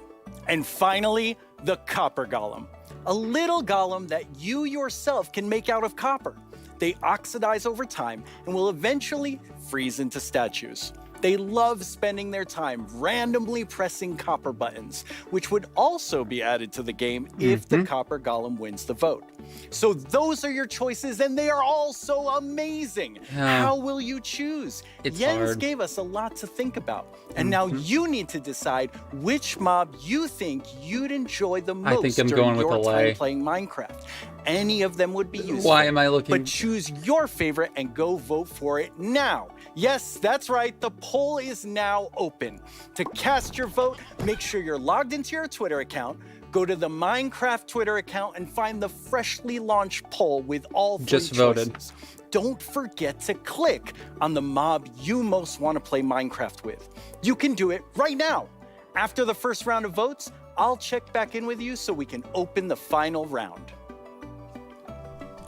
And finally, the Copper Golem. A little golem that you yourself can make out of copper. They oxidize over time and will eventually freeze into statues. They love spending their time randomly pressing copper buttons, which would also be added to the game if the Copper Golem wins the vote. So those are your choices, and they are all so amazing. Yeah. How will you choose? It's Jens hard. gave us a lot to think about, and now you need to decide which mob you think you'd enjoy the most I think I'm during going with your Allay. time playing Minecraft. Any of them would be useful. Why am I looking- But choose your favorite and go vote for it now. Yes, that's right. The poll is now open. To cast your vote, make sure you're logged into your Twitter account. Go to the Minecraft Twitter account and find the freshly launched poll with all three Just voted. choices. Don't forget to click on the mob you most want to play Minecraft with. You can do it right now. After the first round of votes, I'll check back in with you so we can open the final round.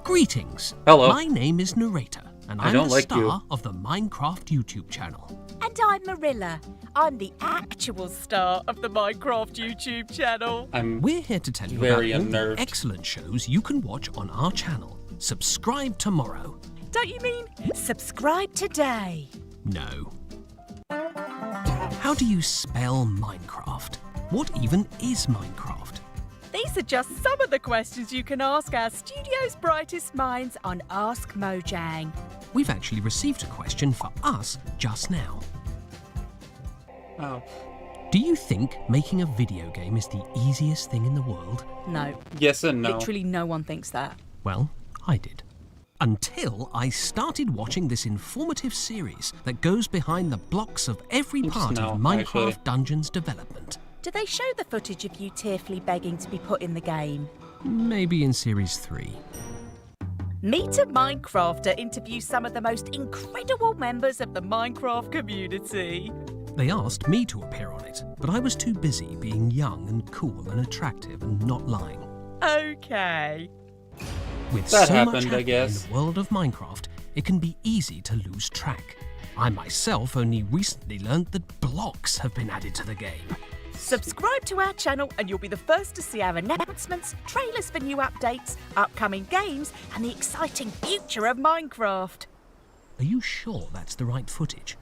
Greetings. Hello. My name is Narrator, and I I'm don't the like star you. of the Minecraft YouTube channel. And I'm Marilla. I'm the actual star of the Minecraft YouTube channel. We're here to tell you very about all the unnerved. excellent shows you can watch on our channel. Subscribe tomorrow. Don't you mean subscribe today? No. How do you spell Minecraft? What even is Minecraft? These are just some of the questions you can ask our studio's brightest minds on Ask Mojang. We've actually received a question for us just now. Oh. Do you think making a video game is the easiest thing in the world? No. Yes and no. Literally no one thinks that. Well, I did. Until I started watching this informative series that goes behind the blocks of every part of Minecraft Dungeons development. Do they show the footage of you tearfully begging to be put in the game? Maybe in Series 3. Meet a Minecrafter interviews some of the most incredible members of the Minecraft community. They asked me to appear on it, but I was too busy being young and cool and attractive and not lying. Okay. With That so happened, much I happening guess. in the world of Minecraft, it can be easy to lose track. I myself only recently learned that blocks have been added to the game. Subscribe to our channel and you'll be the first to see our announcements, trailers for new updates, upcoming games, and the exciting future of Minecraft. Are you sure that's the right footage?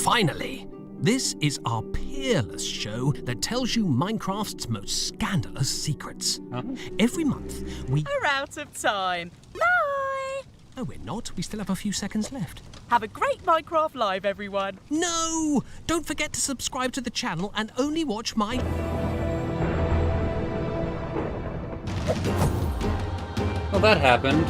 Finally! This is our peerless show that tells you Minecraft's most scandalous secrets. Every month, we... We're out of time. Bye! No, we're not. We still have a few seconds left. Have a great Minecraft Live, everyone. No! Don't forget to subscribe to the channel and only watch my... Well, that happened.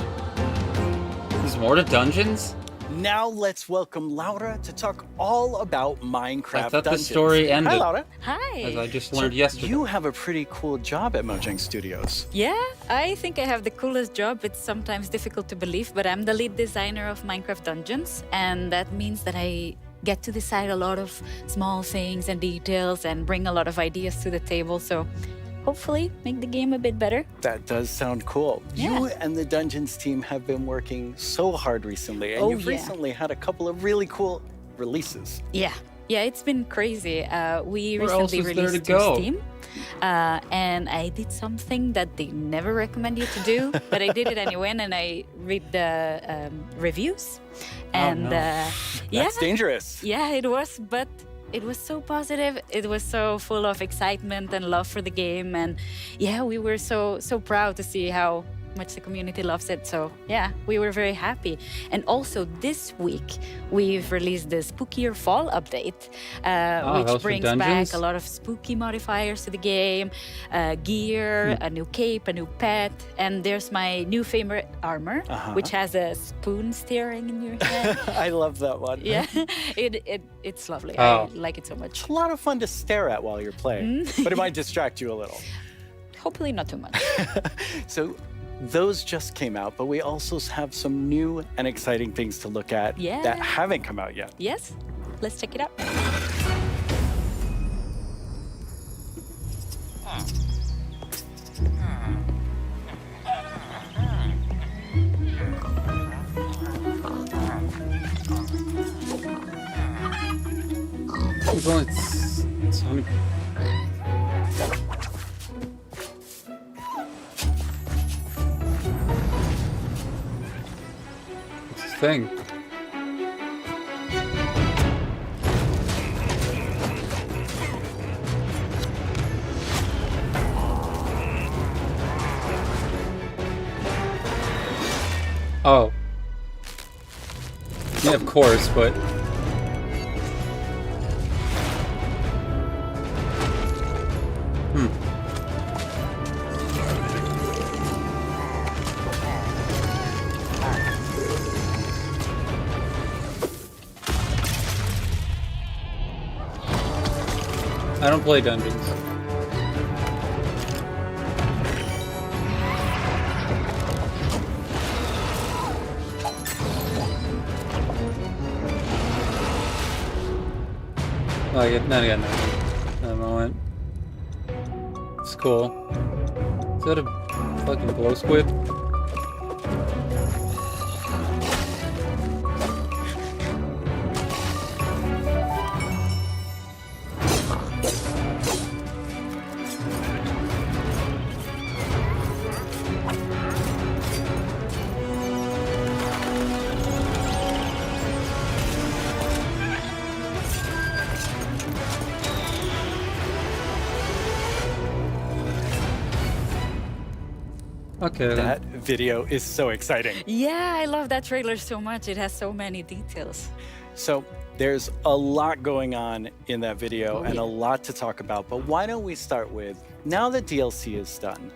There's more to Dungeons? Now let's welcome Laura to talk all about Minecraft I thought the Dungeons. story ended. Hi, Laura. Hi. As I just learned yesterday. You have a pretty cool job at Mojang Studios. Yeah, I think I have the coolest job. It's sometimes difficult to believe, but I'm the lead designer of Minecraft Dungeons, and that means that I get to decide a lot of small things and details and bring a lot of ideas to the table, so hopefully make the game a bit better. That does sound cool. Yeah. You and the Dungeons team have been working so hard recently, and Oh, you've yeah. recently had a couple of really cool releases. Yeah, it's been crazy. We Where else recently is there to released go? to Steam, and I did something that they never recommend you to do, but I did it anyway, and I read the reviews, and yeah, That's dangerous. Yeah, it was, but it was so positive. It was so full of excitement and love for the game, and yeah, we were so proud to see how much the community loves it. So yeah, we were very happy. And also this week we've released the Spookier Fall update, that was which for brings back Dungeons? a lot of spooky modifiers to the game, gear, a new cape, a new pet, and there's my new favorite armor, which has a spoon staring in your head. I love that one. Yeah, it's lovely. Oh. I like it so much. It's a lot of fun to stare at while you're playing, but it might distract you a little. Hopefully not too much. So those just came out, but we also have some new and exciting things to look at Yeah. that haven't come out yet. Yes, let's check it out. It's only so many... What's this thing? Oh. Yeah, of course, but... I don't play dungeons. Oh, I get not again. That moment. It's cool. Is that a fucking glow squid? Okay. That video is so exciting. Yeah, I love that trailer so much. It has so many details. So there's a lot going on in that video and a lot to talk about. But why don't we start with, now that DLC is done,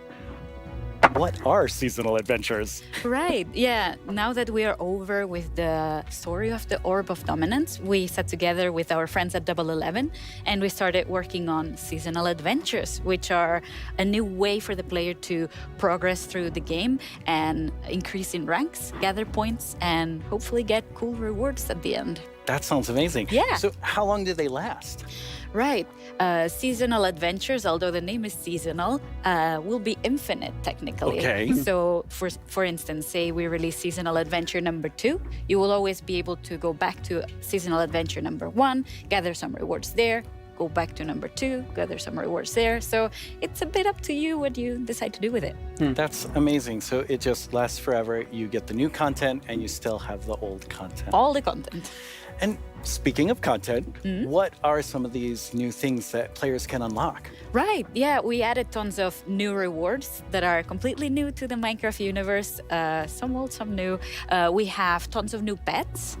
what are seasonal adventures? Right, yeah. Now that we are over with the story of the Orb of Dominance, we sat together with our friends at Double 11 and we started working on seasonal adventures, which are a new way for the player to progress through the game and increase in ranks, gather points, and hopefully get cool rewards at the end. That sounds amazing. Yeah. So how long do they last? Right. Seasonal adventures, although the name is seasonal, will be infinite technically. Okay. So, for instance, say we release seasonal adventure number 2, you will always be able to go back to seasonal adventure number 1, gather some rewards there, go back to number 2, gather some rewards there. So it's a bit up to you what you decide to do with it. That's amazing. So it just lasts forever. You get the new content and you still have the old content. All the content. And speaking of content, what are some of these new things that players can unlock? Right, yeah, we added tons of new rewards that are completely new to the Minecraft universe, some old, some new. We have tons of new pets.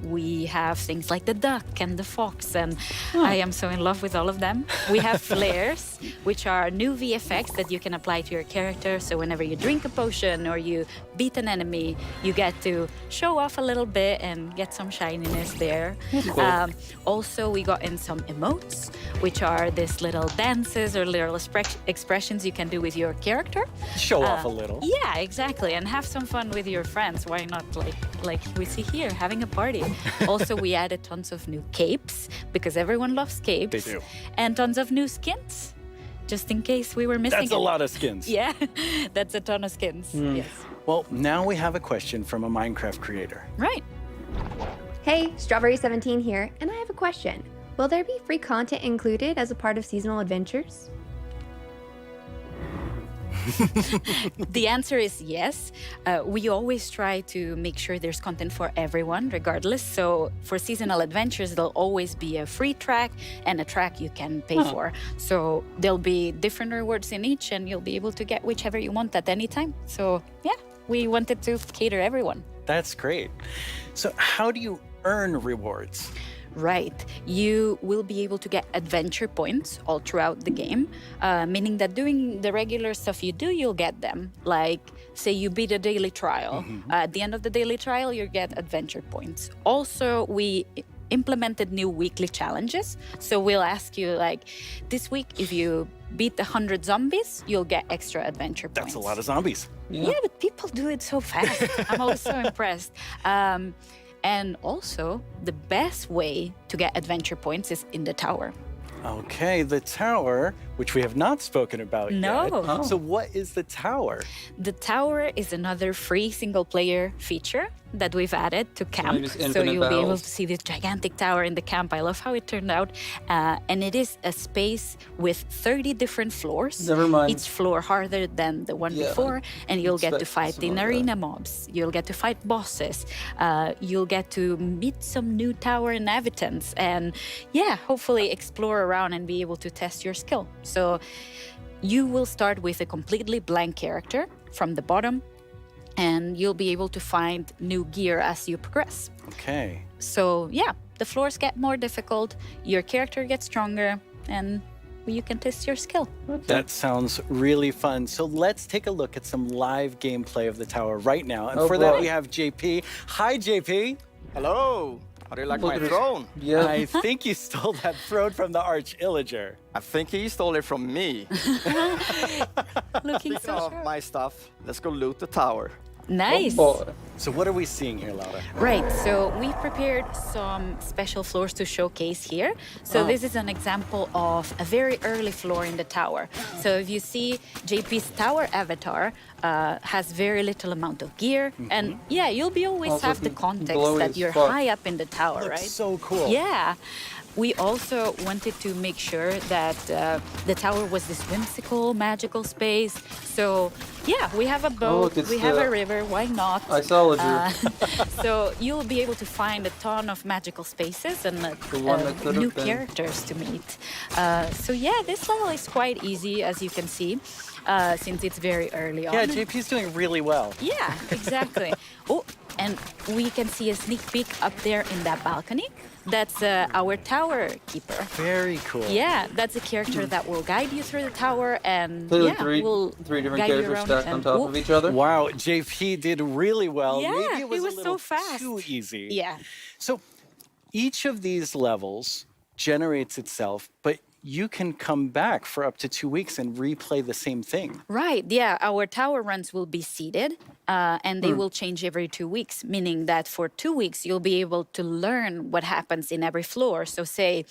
We have things like the duck and the fox, and I am so in love with all of them. We have flares, which are new VFX that you can apply to your character. So whenever you drink a potion or you beat an enemy, you get to show off a little bit and get some shininess there. Cool. Also, we got in some emotes, which are these little dances or little expressions you can do with your character. Show off a little. Yeah, exactly, and have some fun with your friends. Why not, like we see here, having a party. Also, we added tons of new capes because everyone loves capes. They do. And tons of new skins, just in case we were missing. That's a lot of skins. Yeah, that's a ton of skins. Yes. Well, now we have a question from a Minecraft creator. Right. Hey, Strawberry17 here, and I have a question. Will there be free content included as a part of seasonal adventures? The answer is yes. We always try to make sure there's content for everyone, regardless. So for seasonal adventures, there'll always be a free track and a track you can pay for. So there'll be different rewards in each, and you'll be able to get whichever you want at any time. So yeah, we wanted to cater everyone. That's great. So how do you earn rewards? Right. You will be able to get adventure points all throughout the game, meaning that doing the regular stuff you do, you'll get them. Like, say you beat a daily trial. At the end of the daily trial, you get adventure points. Also, we implemented new weekly challenges. So we'll ask you, like, this week, if you beat 100 zombies, you'll get extra adventure points. That's a lot of zombies. Yeah, but people do it so fast. I'm always so impressed. And also, the best way to get adventure points is in the tower. Okay, the tower, which we have not spoken about yet. No. So what is the tower? The tower is another free single-player feature that we've added to camp. So you'll be able to see this gigantic tower in the camp. I love how it turned out. And it is a space with 30 different floors. Never mind. Each floor harder than the one before. And you'll get to fight in arena mobs. You'll get to fight bosses. You'll get to meet some new tower inhabitants. And yeah, hopefully explore around and be able to test your skill. So you will start with a completely blank character from the bottom, and you'll be able to find new gear as you progress. Okay. So yeah, the floors get more difficult, your character gets stronger, and you can test your skill. That sounds really fun. So let's take a look at some live gameplay of the tower right now. And for that, we have JP. Hi, JP. Hello. How do you like my throne? Yeah. I think you stole that throne from the Arch Illager. I think he stole it from me. Looking Speaking of my stuff, let's go loot the tower. Nice. So what are we seeing here, Laura? Right, so we've prepared some special floors to showcase here. So this is an example of a very early floor in the tower. So if you see JP's tower avatar has very little amount of gear. And yeah, you'll be always Also have the context glowy that as you're fuck. high up in the tower, Looks right? so cool. Yeah. We also wanted to make sure that the tower was this whimsical, magical space. So yeah, we have a boat, it's we have the a river, why not? Isology. So you'll be able to find a ton of magical spaces and one that could new have been. characters to meet. So yeah, this level is quite easy, as you can see. since it's very early on. Yeah, JP's doing really well. Yeah, exactly. Oh, and we can see a sneak peek up there in that balcony. That's our tower keeper. Very cool. Yeah, that's a character that will guide you through the tower and Clearly will three different guide you characters around stacked and- on top oh, of each other. Wow, JP did really well. Yeah, Maybe it was, it was a little so fast. too easy. Yeah. So each of these levels generates itself, but you can come back for up to 2 weeks and replay the same thing. Right, yeah. Our tower runs will be seeded and they will change every 2 weeks, meaning that for 2 weeks, you'll be able to learn what happens in every floor. So say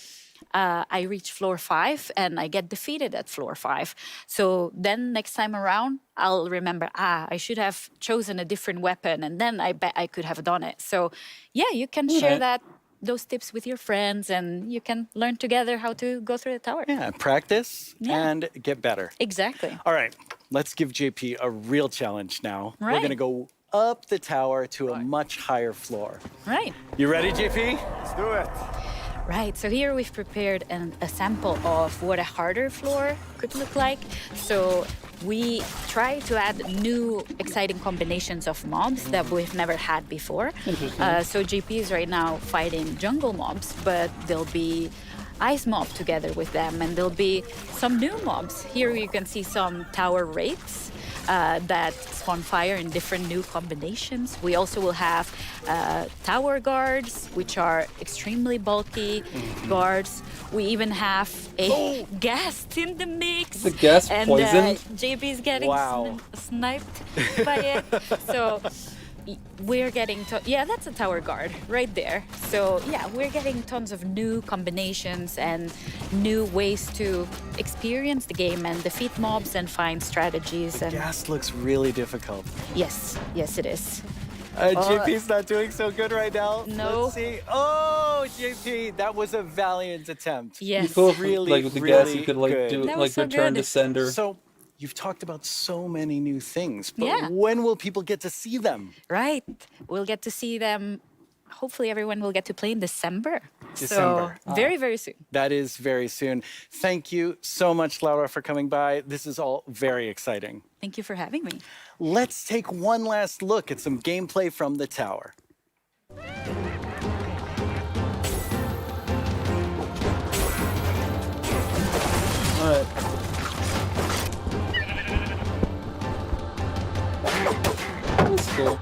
I reach floor 5 and I get defeated at floor 5. So then next time around, I'll remember, I should have chosen a different weapon and then I bet I could have done it. So yeah, you can share those tips with your friends and you can learn together how to go through the tower. Yeah, practice and get better. Exactly. All right, let's give JP a real challenge now. We're Right. going to go up the tower to a much higher floor. Right. You ready, JP? Let's do it. Right, so here we've prepared a sample of what a harder floor could look like. So we try to add new exciting combinations of mobs that we've never had before. So JP is right now fighting jungle mobs, but there'll be ice mob together with them, and there'll be some new mobs. Here you can see some tower wraiths that spawn fire in different new combinations. We also will have tower guards, which are extremely bulky guards. We even have a guest in the mix. The guest and poisoned? JP is getting sniped by it. So we're getting that's a tower guard right there. So yeah, we're getting tons of new combinations and new ways to experience the game and defeat mobs and find strategies. And Gas looks really difficult. yes, it is. JP's not doing so good right now. No. Let's see. Oh, JP, that was a valiant attempt. Yes. Cool. Really, Like with the really gas, you could like good. do That like was so return good. to sender. So you've talked about so many new things, but Yeah. when will people get to see them? Right. We'll get to see them. Hopefully everyone will get to play in December. December. So very, very soon. That is very soon. Thank you so much, Laura, for coming by. This is all very exciting. Thank you for having me. Let's take one last look at some gameplay from the tower. All right. That's cool.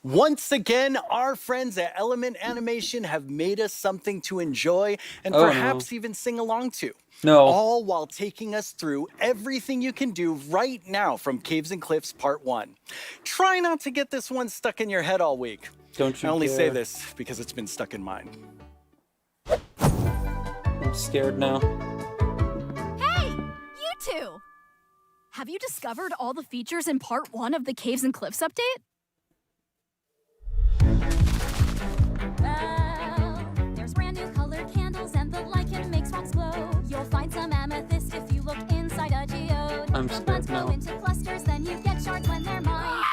Once again, our friends at Element Animation have made us something to enjoy and Oh, perhaps even sing along to. No. All while taking us through everything you can do right now from Caves and Cliffs Part 1. Try not to get this one stuck in your head all week. Don't you I only say dare. this because it's been stuck in mine. I'm scared now. Hey, you two! Have you discovered all the features in Part 1 of the Caves and Cliffs update? There's brand new colored candles and the lichen makes rocks glow. You'll find some amethyst if you look inside a geode. I'm The scared buds grow now. into clusters, then you get shards when they're mined.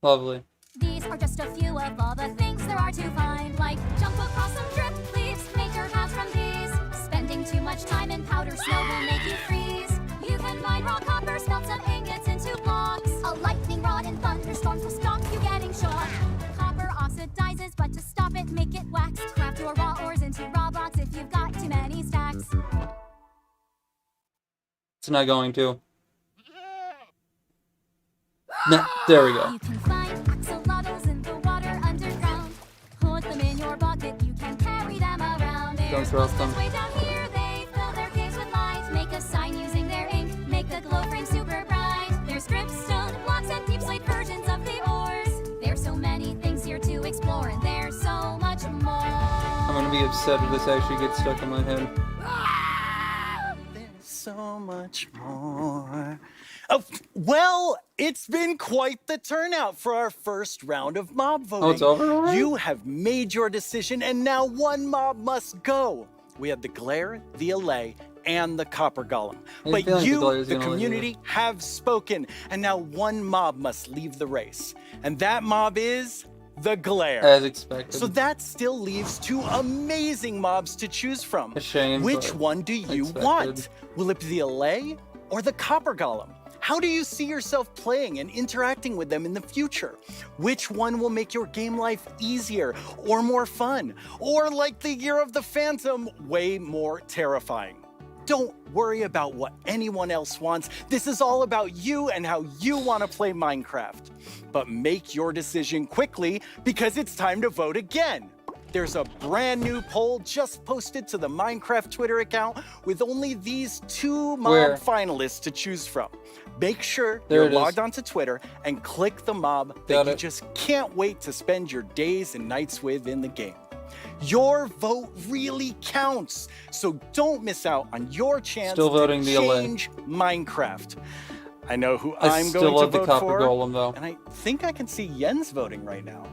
Lovely. These are just a few of all the things there are to find, like jump across some drift leaves, make your paths from these. Spending too much time in powder snow will make you freeze. You can mine raw copper, smelt some ingots into blocks. A lightning rod in thunderstorms will stop you getting shot. Copper oxidizes, but to stop it, make it wax. Craft your raw ores into raw blocks if you've got too many stacks. It's not going to. No, there we go. You can find axolotls in the water underground. Put them in your bucket, you can carry them around. Don't There's thrust them. monsters way down here, they fill their caves with light. Make a sign using their ink, make the glow frame super bright. There's dripstone blocks and deep slate versions of the ores. There's so many things here to explore, and there's so much more. I'm gonna be upset if this actually gets stuck in my head. So much more. Oh, well, it's been quite the turnout for our first round of mob voting. Oh, it's over already? You have made your decision, and now one mob must go. We have the Glare, the Allay, and the copper golem. I But feel like the you, Glaire's the gonna leave. community, have spoken, and now one mob must leave the race. And that mob is the Glaire. As expected. So that still leaves two amazing mobs to choose from. A shame, Which but one do you expected. want? Will it be the Allay or the copper golem? How do you see yourself playing and interacting with them in the future? Which one will make your game life easier or more fun? Or like the Year of the Phantom, way more terrifying? Don't worry about what anyone else wants. This is all about you and how you want to play Minecraft. But make your decision quickly because it's time to vote again. There's a brand new poll just posted to the Minecraft Twitter account with only these two mob Where? finalists to choose from. Make sure There you're it is. logged onto Twitter and click the mob Got that you it. just can't wait to spend your days and nights with in the game. Your vote really counts, so don't miss out on your chance Still voting to the LA. change Minecraft. I know who I I'm still going to love the vote copper for, golem, though. and I think I can see Jens voting right now.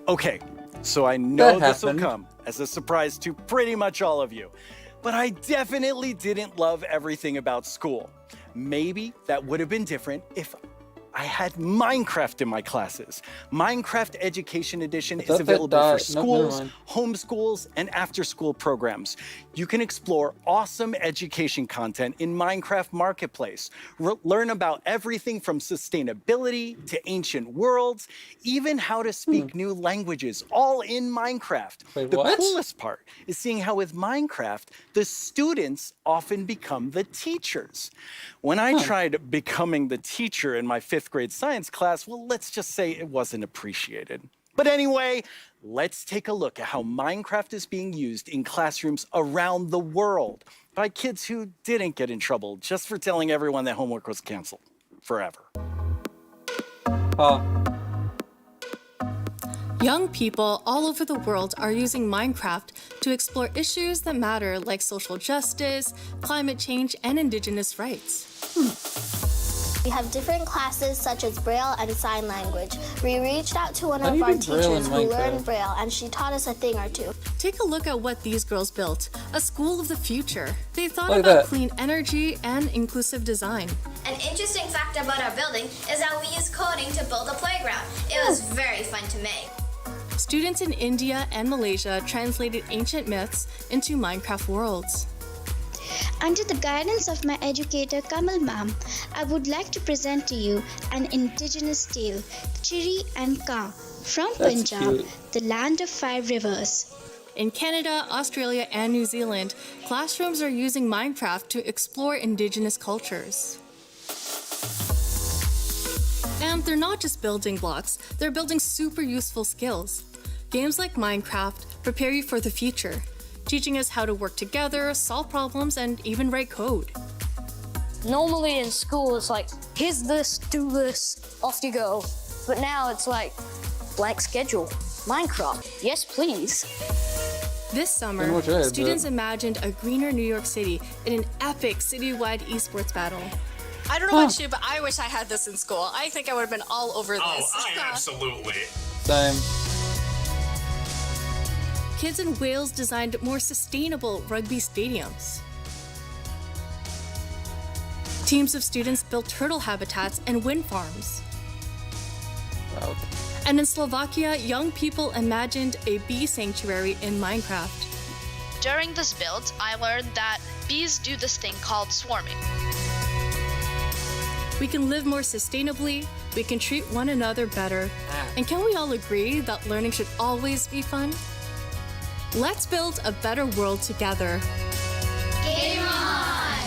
Okay, so I know That this will happened. come as a surprise to pretty much all of you, but I definitely didn't love everything about school. Maybe that would have been different if I had Minecraft in my classes. Minecraft Education Edition I is thought that available for died. No, never schools, mind. homeschools, and after-school programs. You can explore awesome education content in Minecraft Marketplace. Learn about everything from sustainability to ancient worlds, even how to speak new languages, all in Minecraft. Wait, the what? coolest part is seeing how with Minecraft, the students often become the teachers. When I tried becoming the teacher in my 5th grade science class, well, let's just say it wasn't appreciated. But anyway, let's take a look at how Minecraft is being used in classrooms around the world by kids who didn't get in trouble just for telling everyone that homework was canceled forever. Young people all over the world are using Minecraft to explore issues that matter like social justice, climate change, and indigenous rights. We have different classes such as Braille and Sign Language. We reached out to one How do of you our do Braille in teachers who Minecraft? learned Braille, and she taught us a thing or two. Take a look at what these girls built, a school of the future. They thought Look at about that. clean energy and inclusive design. An interesting fact about our building is that we use coding to build a playground. It was very fun to make. Students in India and Malaysia translated ancient myths into Minecraft worlds. Under the guidance of my educator Kamal ma'am, I would like to present to you an indigenous tale, Chiri and Ka, from That's Punjab, cute. the land of 5 rivers. In Canada, Australia, and New Zealand, classrooms are using Minecraft to explore indigenous cultures. And they're not just building blocks, they're building super useful skills. Games like Minecraft prepare you for the future, teaching us how to work together, solve problems, and even write code. Normally in school, it's like, here's this, do this, off you go. But now it's like, blank schedule, Minecraft, yes please. This summer, Pretty much it, students imagined a greener New York City in an epic citywide esports battle. I don't know about you, but I wish I had this in school. I think I would have been all over this. Absolutely. Same. Kids in Wales designed more sustainable rugby stadiums. Teams of students built turtle habitats and wind farms. And in Slovakia, young people imagined a bee sanctuary in Minecraft. During this build, I learned that bees do this thing called swarming. We can live more sustainably, we can treat one another better, and can we all agree that learning should always be fun? Let's build a better world together. Game on!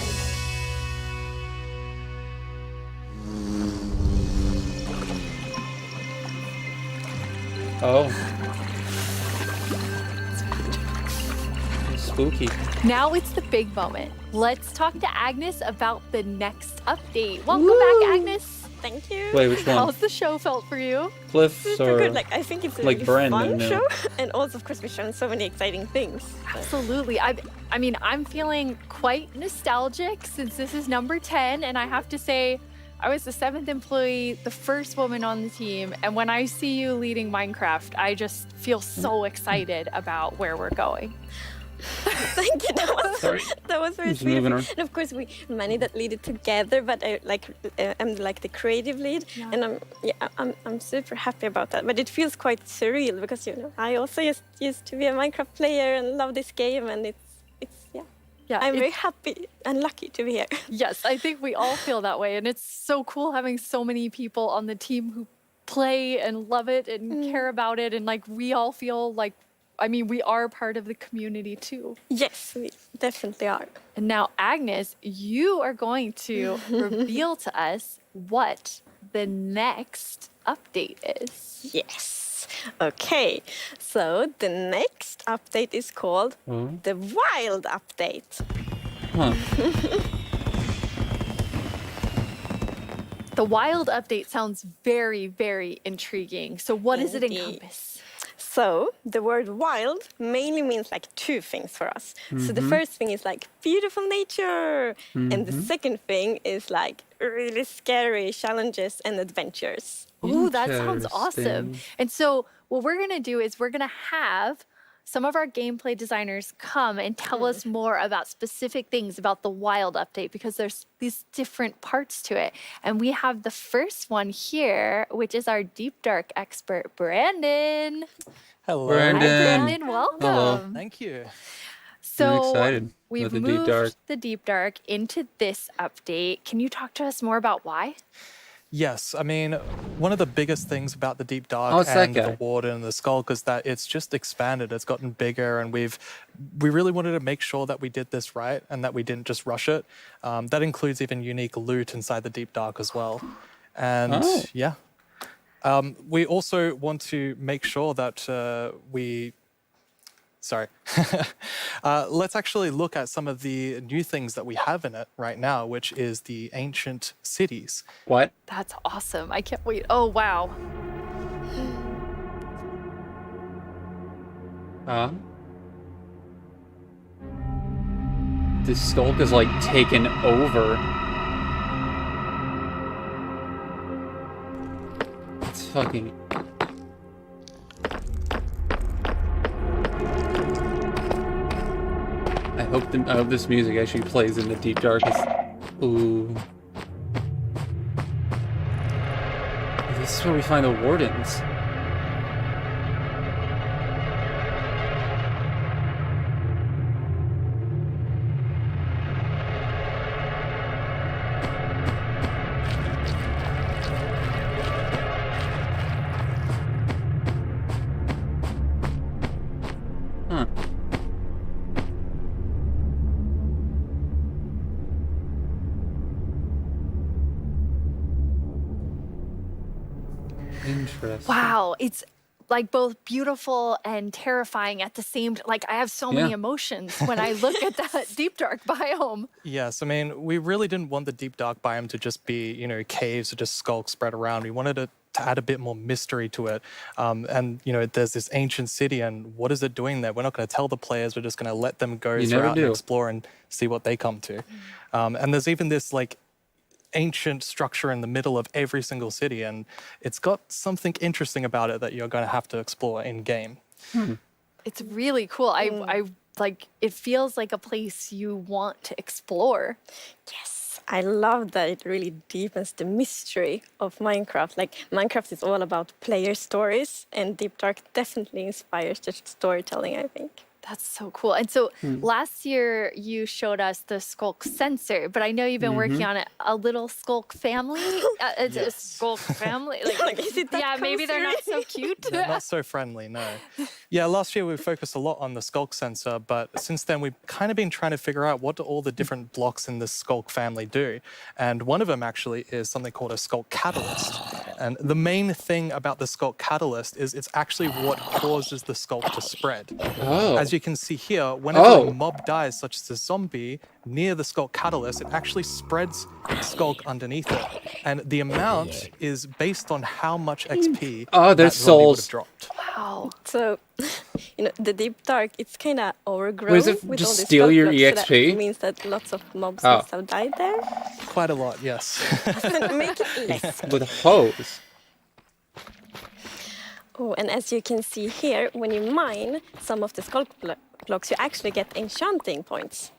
Oh. Spooky. Now it's the big moment. Let's talk to Agnes about the next update. Welcome back, Agnes. Thank you. Wait, which one? How's the show felt for you? Cliff's Super or good. Like, I think it's a like really brand fun new? show, and also, of course, we've shown so many exciting things. Absolutely. I mean, I'm feeling quite nostalgic since this is number 10, and I have to say, I was the 7th employee, the first woman on the team, and when I see you leading Minecraft, I just feel so excited about where we're going. Thank you. That was very sweet. And of course, we many that lead it together, but I'm like the creative lead, and I'm super happy about that. But it feels quite surreal because I also used to be a Minecraft player and love this game, and it's I'm very happy and lucky to be here. Yes, I think we all feel that way, and it's so cool having so many people on the team who play and love it and care about it, and like we all feel like. I mean, we are part of the community too. Yes, we definitely are. And now, Agnes, you are going to reveal to us what the next update is. Yes. Okay. So the next update is called the Wild Update. Huh. The Wild Update sounds very, very intriguing. So what does it encompass? So the word wild mainly means like two things for us. So the first thing is like beautiful nature. And the second thing is like really scary challenges and adventures. Ooh, that sounds awesome. And so what we're going to do is we're going to have some of our gameplay designers come and tell us more about specific things about the Wild Update because there's these different parts to it. And we have the first one here, which is our Deep Dark expert, Brandon. Hello. Brandon. Hi, Brandon. Welcome. Hello. Thank you. So I'm excited we've about the moved Deep Dark. the Deep Dark into this update. Can you talk to us more about why? Yes, I mean, one of the biggest things about the Deep Dark Oh, and the Warden and the Skulk is that it's just expanded. It's gotten bigger, and we really wanted to make sure that we did this right and that we didn't just rush it. That includes even unique loot inside the Deep Dark as well. And we also want to make sure that let's actually look at some of the new things that we have in it right now, which is the ancient cities. What? That's awesome. I can't wait. Oh, wow. The Skulk is like taken over. It's fucking. I hope this music actually plays in the Deep Dark. Ooh. This is where we find the Wardens. Huh. Interesting. Wow, it's like both beautiful and terrifying at the same time. Like I have so many emotions when I look at that Deep Dark biome. Yes, I mean, we really didn't want the Deep Dark biome to just be, caves or just skulks spread around. We wanted it to add a bit more mystery to it. And, there's this ancient city, and what is it doing there? We're not going to tell the players. We're just going to let them go throughout and explore and see what they come to. And there's even this, ancient structure in the middle of every single city, and it's got something interesting about it that you're going to have to explore in game. It's really cool. I like it feels like a place you want to explore. Yes, I love that it really deepens the mystery of Minecraft. Like Minecraft is all about player stories, and Deep Dark definitely inspires the storytelling, I think. That's so cool. And so last year you showed us the Skulk sensor, but I know you've been working on it. A little Skulk family? It's a Skulk family. Is it that maybe they're not so cute. They're not so friendly, no. Yeah, last year we focused a lot on the Skulk sensor, but since then we've kind of been trying to figure out what do all the different blocks in the Skulk family do. And one of them actually is something called a Skulk catalyst. And the main thing about the Skulk catalyst is it's actually what causes the Skulk to spread. As you can see here, whenever a mob dies, such as a zombie, near the Skulk catalyst, it actually spreads Skulk underneath it. And the amount is based on how much XP their that zombie would have souls. dropped. Wow. So, the deep dark, it's kind of overgrown Wait, is it with just all these steal skulk your blocks, so EXP? that means that lots of mobs Oh. must have died there. Quite a lot, yes. Make it less. With a hose. Oh, and as you can see here, when you mine some of the skulk blocks, you actually get enchanting points.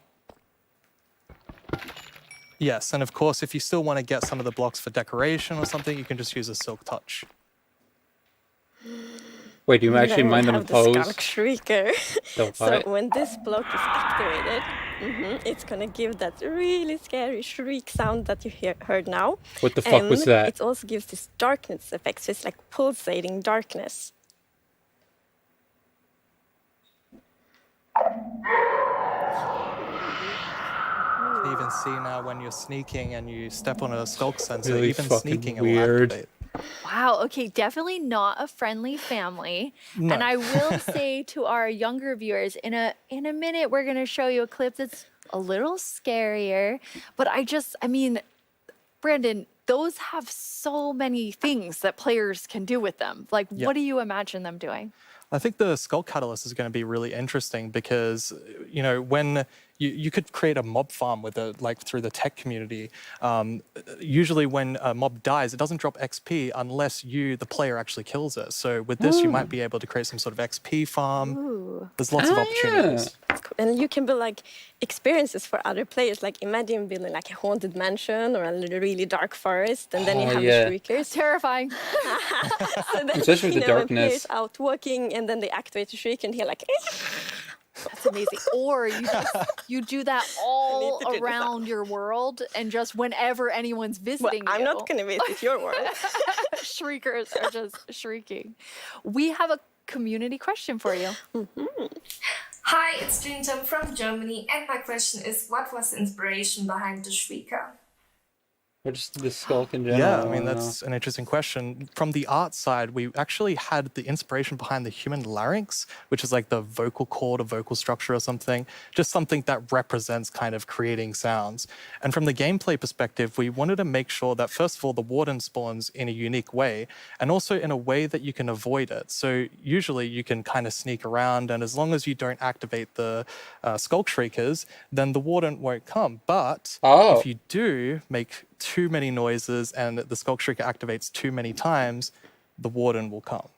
Yes, and of course, if you still want to get some of the blocks for decoration or something, you can just use a silk touch. Wait, do you actually Then we mine them have with the hose? Skulk Shrieker. The So what? when this block is activated, it's gonna give that really scary shriek sound that you heard now. What the fuck was And that? it also gives this darkness effect, so it's like pulsating darkness. You can even see now when you're sneaking and you step on a skulk sensor, Really even fucking sneaking weird. it will activate. Wow, okay, definitely not a friendly family. No. And I will say to our younger viewers, in a minute we're gonna show you a clip that's a little scarier. But I mean, Brandon, those have so many things that players can do with them. Like, Yeah. what do you imagine them doing? I think the Skull Catalyst is going to be really interesting because, when you could create a mob farm with it, like through the tech community. Usually when a mob dies, it doesn't drop XP unless you, the player, actually kills it. So with this, you might be able to create some sort of XP farm. Ooh. There's lots of opportunities. That's cool. And you can build like experiences for other players. Like imagine building like a haunted mansion or a really dark forest, and then you have the shriekers. Terrifying. So then, Especially with the when darkness. players out walking, and then they activate the shriek, and hear like. That's amazing. Or you do that all to do this around your world, and just whenever anyone's visiting I'm you. not going to visit your world. Shriekers are just shrieking. We have a community question for you. Hi, it's Jinjam from Germany, and my question is, what was the inspiration behind the Shrieker? Or just the skulk in general? Yeah, I I mean, don't that's an interesting question. From the art side, we actually had the inspiration behind the human larynx, which is like the vocal cord or vocal structure or something, just something that represents kind of creating sounds. And from the gameplay perspective, we wanted to make sure that, first of all, the warden spawns in a unique way, and also in a way that you can avoid it. So usually you can kind of sneak around, and as long as you don't activate the skulk shriekers, then the warden won't come. But if you do make too many noises and the skulk shrieker activates too many times, the warden will come.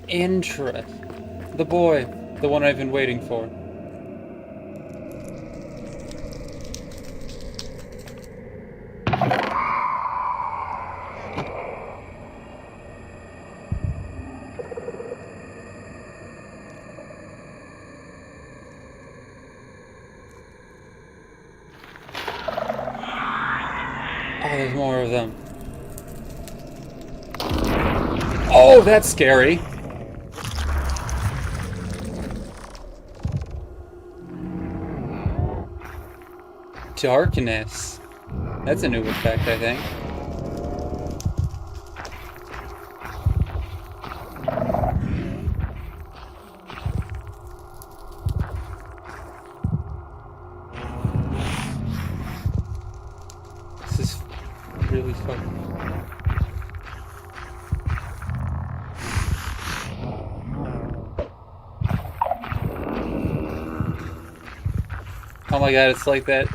Interest. The boy. The one I've been waiting for. Oh, there's more of them. Oh, that's scary. Darkness. That's a new effect, I think. This is really fucking... Oh my god, it's like that.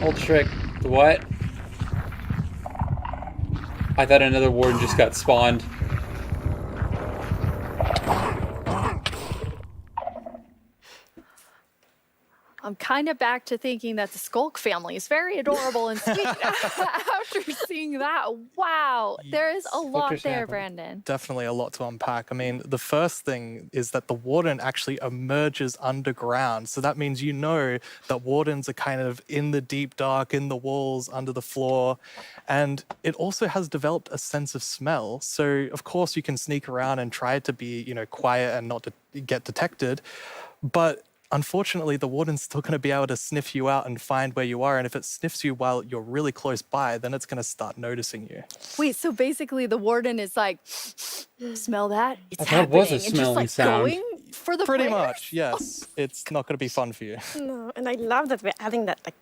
Old trick. The what? I thought another warden just got spawned. I'm kind of back to thinking that the Skulk family is very adorable and sweet after seeing that. Wow, there is a lot there, Brandon. Definitely a lot to unpack. I mean, the first thing is that the warden actually emerges underground. So that means you know that wardens are kind of in the deep dark, in the walls, under the floor. And it also has developed a sense of smell. So, of course, you can sneak around and try to be, quiet and not to get detected. But unfortunately, the warden's still going to be able to sniff you out and find where you are. And if it sniffs you while you're really close by, then it's going to start noticing you. Wait, so basically the warden is like, smell that? It's I thought it was happening. a And just smelling like sound. going? For the Pretty players? much, yes. It's not going to be fun for you. No, and I love that we're adding that like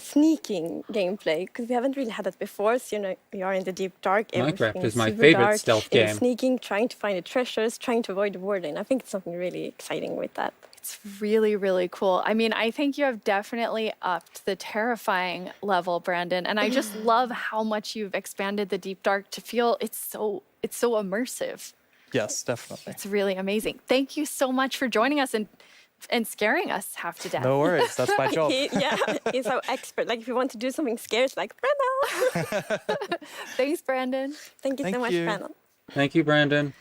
sneaking gameplay because we haven't really had that before. So we are in the deep dark. Minecraft is my super favorite dark, stealth and game. sneaking, trying to find the treasures, trying to avoid the warden. I think it's something really exciting with that. It's really, really cool. I mean, I think you have definitely upped the terrifying level, Brandon. And I just love how much you've expanded the deep dark to feel it's so immersive. Yes, definitely. It's really amazing. Thank you so much for joining us and scaring us half to death. No worries, that's my job. He's our expert. Like if you want to do something scary, it's like Brandon. Thanks, Brandon. Thank you so much, Brandon. Thank you, Brandon.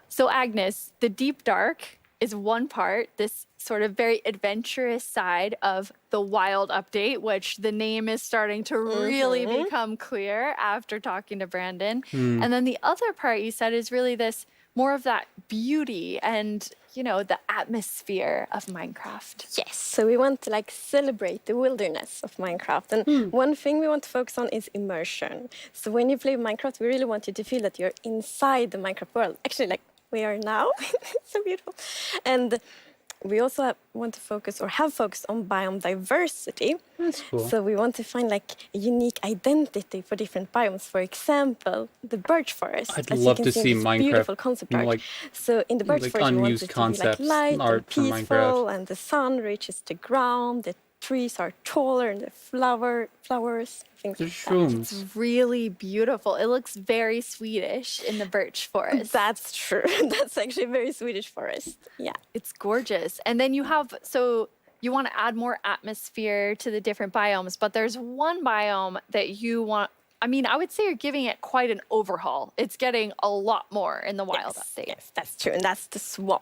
So Agnes, the deep dark is one part, this sort of very adventurous side of the wild update, which the name is starting to really become clear after talking to Brandon. And then the other part you said is really this more of that beauty and, the atmosphere of Minecraft. Yes, so we want to celebrate the wilderness of Minecraft. And one thing we want to focus on is immersion. So when you play Minecraft, we really want you to feel that you're inside the Minecraft world. Actually, like we are now. It's so beautiful. And we also want to focus or have focused on biome diversity. That's cool. So we want to find a unique identity for different biomes. For example, the birch forest. I'd as you love can to in see this Minecraft, beautiful concept art. So in the birch forest, we want unused it to concepts, be light art and from peaceful, Minecraft. and the sun reaches the ground. The trees are taller, and the flowers, things They're like that. shrooms. It's really beautiful. It looks very Swedish in the birch forest. That's true. That's actually a very Swedish forest. Yeah. It's gorgeous. And then you want to add more atmosphere to the different biomes, but there's one biome that you want. I would say you're giving it quite an overhaul. It's getting a lot more in the wild update. Yes, that's true. And that's the swamp.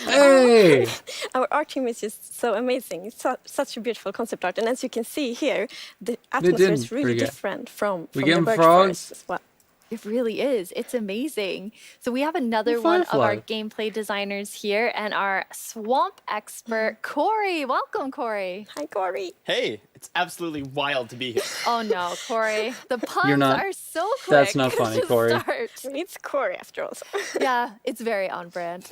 Hey! Our art team is just so amazing. It's such a beautiful concept art. And as you can see here, the atmosphere is really different from the birch forest as well. It really is. It's amazing. So we have another one of our gameplay designers here and our swamp expert, Corey. Welcome, Corey. Hi, Corey. Hey, it's absolutely wild to be here. Oh no, Corey. The puns are so quick. That's not funny, to Corey. start. It's Corey after all. Yeah, it's very on brand.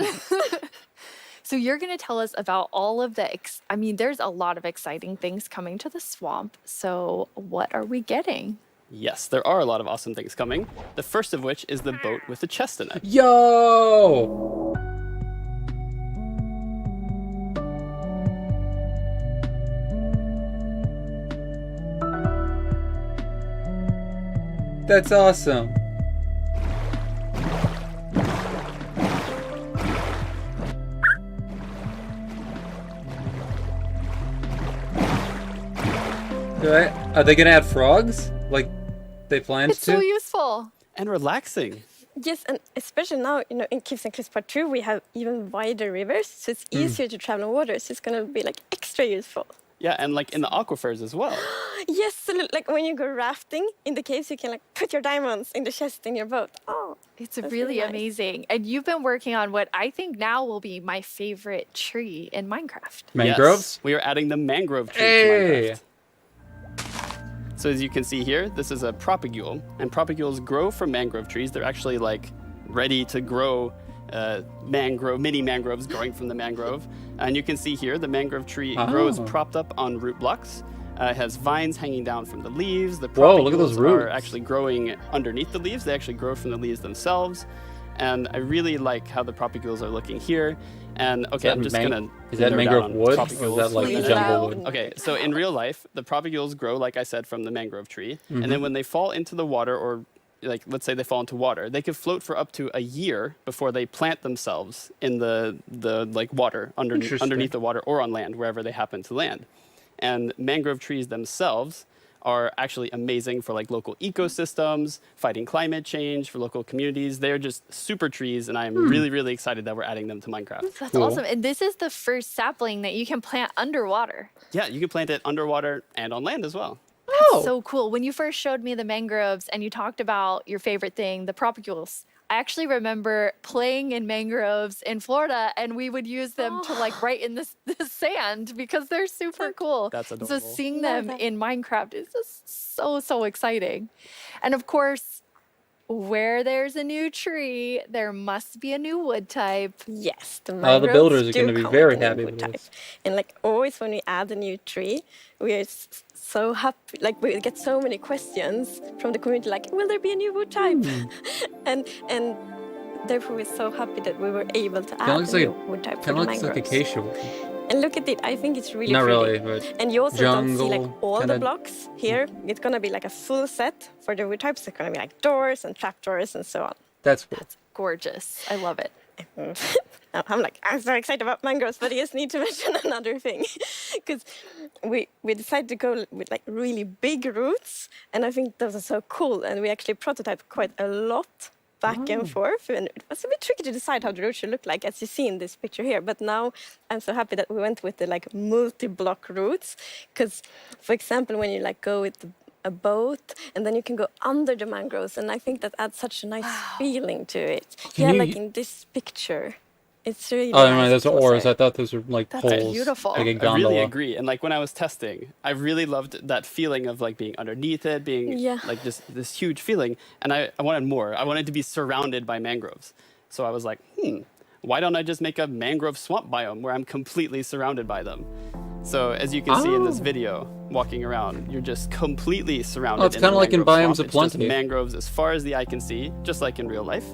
So you're going to tell us about all of the, there's a lot of exciting things coming to the swamp. So what are we getting? Yes, there are a lot of awesome things coming. The first of which is the boat with the chest in it. Yo! That's awesome. Are they gonna add frogs? Like they planned It's so useful. And relaxing. Yes, and especially now, in Caves and Cliffs Part 2, we have even wider rivers, so it's easier to travel on water, so it's going to be extra useful. Yeah, and in the aquifers as well. Yes, so when you go rafting in the caves, you can put your diamonds in the chest in your boat. Oh, it's really nice. Amazing. And you've been working on what I think now will be my favorite tree in Minecraft. Mangroves? Yes, we are adding the mangrove tree Hey! to Minecraft. So as you can see here, this is a propagule, and propagules grow from mangrove trees. They're actually ready to grow mini mangroves growing from the mangrove. And you can see here the mangrove tree grows propped up on root blocks. It has vines hanging down from the leaves. The Whoa, look at those propagules roots. are actually growing underneath the leaves. They actually grow from the leaves themselves. And I really like how the propagules are looking here. And okay, I'm just gonna. Is that nerd mangrove out on wood? Or propagules. is that a jungle wood? Okay, so in real life, the propagules grow, like I said, from the mangrove tree. And then when they fall into the water, or let's say they fall into water, they can float for up to a year before they plant themselves in the water, underneath the water or on land, wherever they happen to land. And mangrove trees themselves are actually amazing for local ecosystems, fighting climate change, for local communities. They're just super trees, and I'm really, really excited that we're adding them to Minecraft. That's awesome. And this is the first sapling that you can plant underwater. Yeah, you can plant it underwater and on land as well. That's so cool. When you first showed me the mangroves and you talked about your favorite thing, the propagules, I actually remember playing in mangroves in Florida, and we would use them to write in the sand because they're super cool. That's adorable. So seeing them in Minecraft is just so exciting. And of course, Where there's a new tree, there must be a new wood type. Yes, the The mangroves builders are do going to be come very with a new happy wood with type. this. And like always when we add a new tree, we are so happy. Like we get so many questions from the community, like, will there be a new wood type? and therefore we're so happy that we were able to add a new wood type for Kind the of looks like mangroves. acacia wood. And look at it, I think it's really Not pretty. really, but And you also don't see like jungle, all the kinda- blocks here. It's gonna be like a full set for the wood types. It's gonna be like doors and trapdoors and so on. That's cool. Gorgeous. I love it. I'm so excited about mangroves, but I just need to mention another thing. Because we decided to go with like really big roots, and I think those are so cool. And we actually prototyped quite a lot back and forth, and it was a bit tricky to decide how the root should look like, as you see in this picture here. But now I'm so happy that we went with the like multi-block roots, because, for example, when you like go with a boat, and then you can go under the mangroves, and I think that adds such a nice feeling to it. Can you- like in this picture, it's really Oh, nice. no, those are also. oars. I thought those were like That's poles. beautiful. Like a I gondola. really agree. And like when I was testing, I really loved that feeling of like being underneath it, being Yeah. like this huge feeling. And I wanted more. I wanted to be surrounded by mangroves. So I was like, why don't I just make a mangrove swamp biome where I'm completely surrounded by them? So as you can see in this video, walking around, you're just completely surrounded. Oh, it's kind of like in mangrove Biomes swamp. of Plenty. It's just mangroves as far as the eye can see, just like in real life.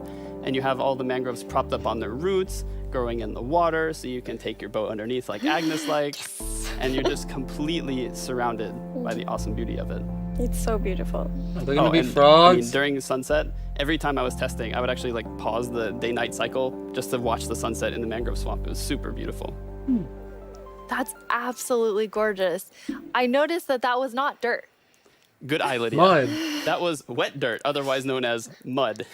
And you have all the mangroves propped up on their roots, growing in the water, so you can take your boat underneath like Agnes likes. And you're just completely surrounded by the awesome beauty of it. It's so beautiful. Are there gonna be and, I frogs? mean, during sunset, every time I was testing, I would actually like pause the day-night cycle just to watch the sunset in the mangrove swamp. It was super beautiful. That's absolutely gorgeous. I noticed that that was not dirt. Good eye, Lydia. Mud. That was wet dirt, otherwise known as mud.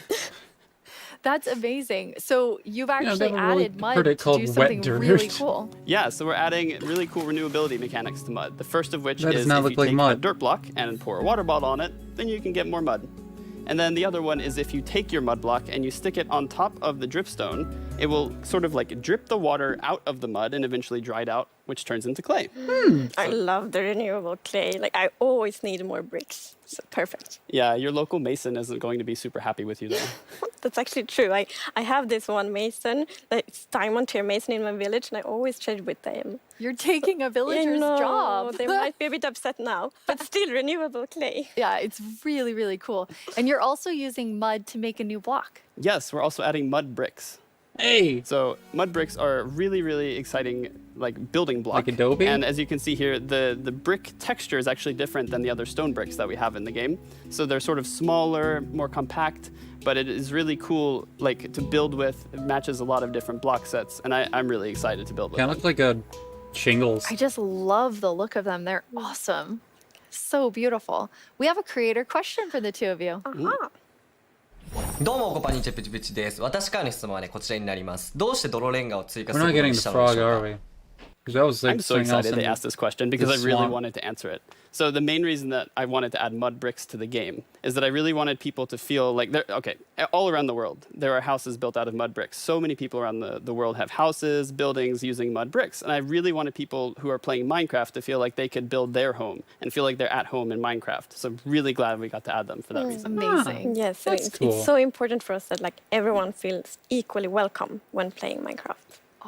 That's amazing. So you've I've actually never really added mud heard it to called do wet something dirt. really cool. Yeah, so we're adding really cool renewability mechanics to mud. The first of which That does is not if look you like take a mud. dirt block and pour a water bottle on it, then you can get more mud. And then the other one is if you take your mud block and you stick it on top of the dripstone, it will sort of like drip the water out of the mud and eventually dry it out, which turns into clay. I love the renewable clay. Like I always need more bricks. So perfect. Yeah, your local mason isn't going to be super happy with you though. That's actually true. I have this one mason, it's diamond tier mason in my village, and I always trade with them. You're taking a villager's I know, job. They might be a bit upset now, but still renewable clay. Yeah, it's really, really cool. And you're also using mud to make a new block. Yes, we're also adding mud bricks. Hey! So mud bricks are a really, really exciting like building block. Like Adobe? And as you can see here, the brick texture is actually different than the other stone bricks that we have in the game. So they're sort of smaller, more compact, but it is really cool like to build with. It matches a lot of different block sets, and I'm really excited to build with Kind of look like a shingles. I just love the look of them. They're awesome. So beautiful. We have a creator question for the two of you. Uh-huh. どうもこんにちはプチプチです。私からの質問はねこちらになります。どうして泥レンガを追加 We're する not ことに getting し the たので frog, しょう are か we? Because that was like I'm so something else excited in they asked this question because the I really swamp. wanted to answer it. So the main reason that I wanted to add mud bricks to the game is that I really wanted people to feel like all around the world, there are houses built out of mud bricks. So many people around the world have houses, buildings using mud bricks. And I really wanted people who are playing Minecraft to feel like they could build their home and feel like they're at home in Minecraft. So I'm really glad we got to add them for that reason. Amazing. Yes, That's it's cool. so important for us that like everyone feels equally welcome when playing Minecraft.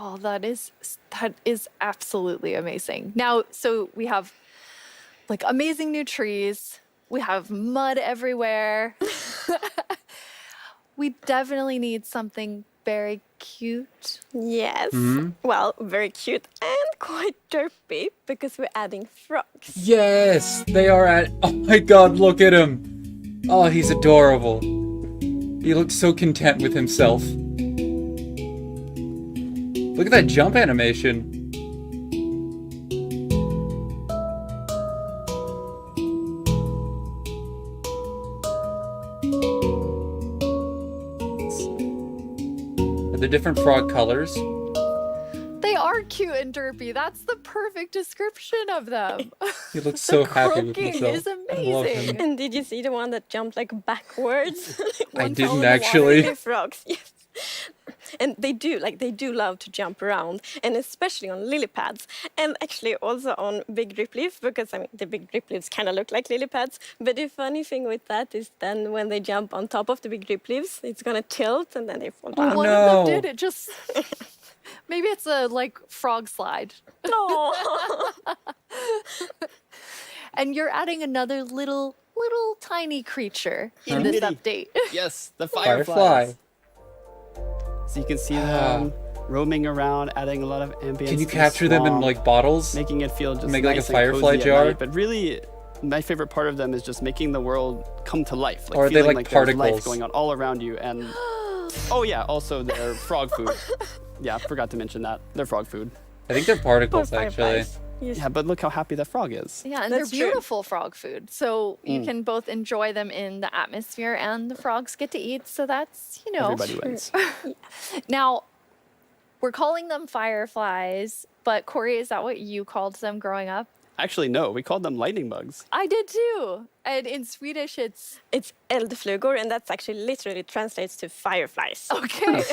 Oh, that is absolutely amazing. Now, so we have like amazing new trees. We have mud everywhere. We definitely need something very cute. Yes. Mhm. Well, very cute and quite derpy because we're adding frogs. Yes, they are at. Oh my god, look at him. Oh, he's adorable. He looks so content with himself. Look at that jump animation. Are there different frog colors? They are cute and derpy. That's the perfect description of them. He looks so happy with croaking himself. is I love amazing. him. And did you see the one that jumped like backwards? I One fell in didn't the water actually. with the frogs. Yes. And they do love to jump around, and especially on lily pads, and actually also on big drip leaf, because I mean the big drip leaves kind of look like lily pads. But the funny thing with that is then when they jump on top of the big drip leaves, it's gonna tilt and then they fall down. One of them did it just. Maybe it's a frog slide. Oh. And you're adding another little tiny creature in this update. Yes, the Firefly. fireflies. So you can see them roaming around, adding a lot of ambience. Can you to the capture them in swamp, bottles? making it feel just Make nice like a and firefly cozy at jar? night. But really, my favorite part of them is just making the world come to life. Or are they feeling like there's life particles? going on all around you. And oh yeah, also they're frog food. Yeah, I forgot to mention that. They're frog food. I think they're particles, actually. Yeah, but look how happy that frog is. Yeah, and they're beautiful frog food. So you can both enjoy them in the atmosphere and the frogs get to eat. So that's, Everybody wins. Now, we're calling them fireflies, but Corey, is that what you called them growing up? Actually, no, we called them lightning bugs. I did too. And in Swedish, it's eldflugor, and that's actually literally translates to fireflies. Okay.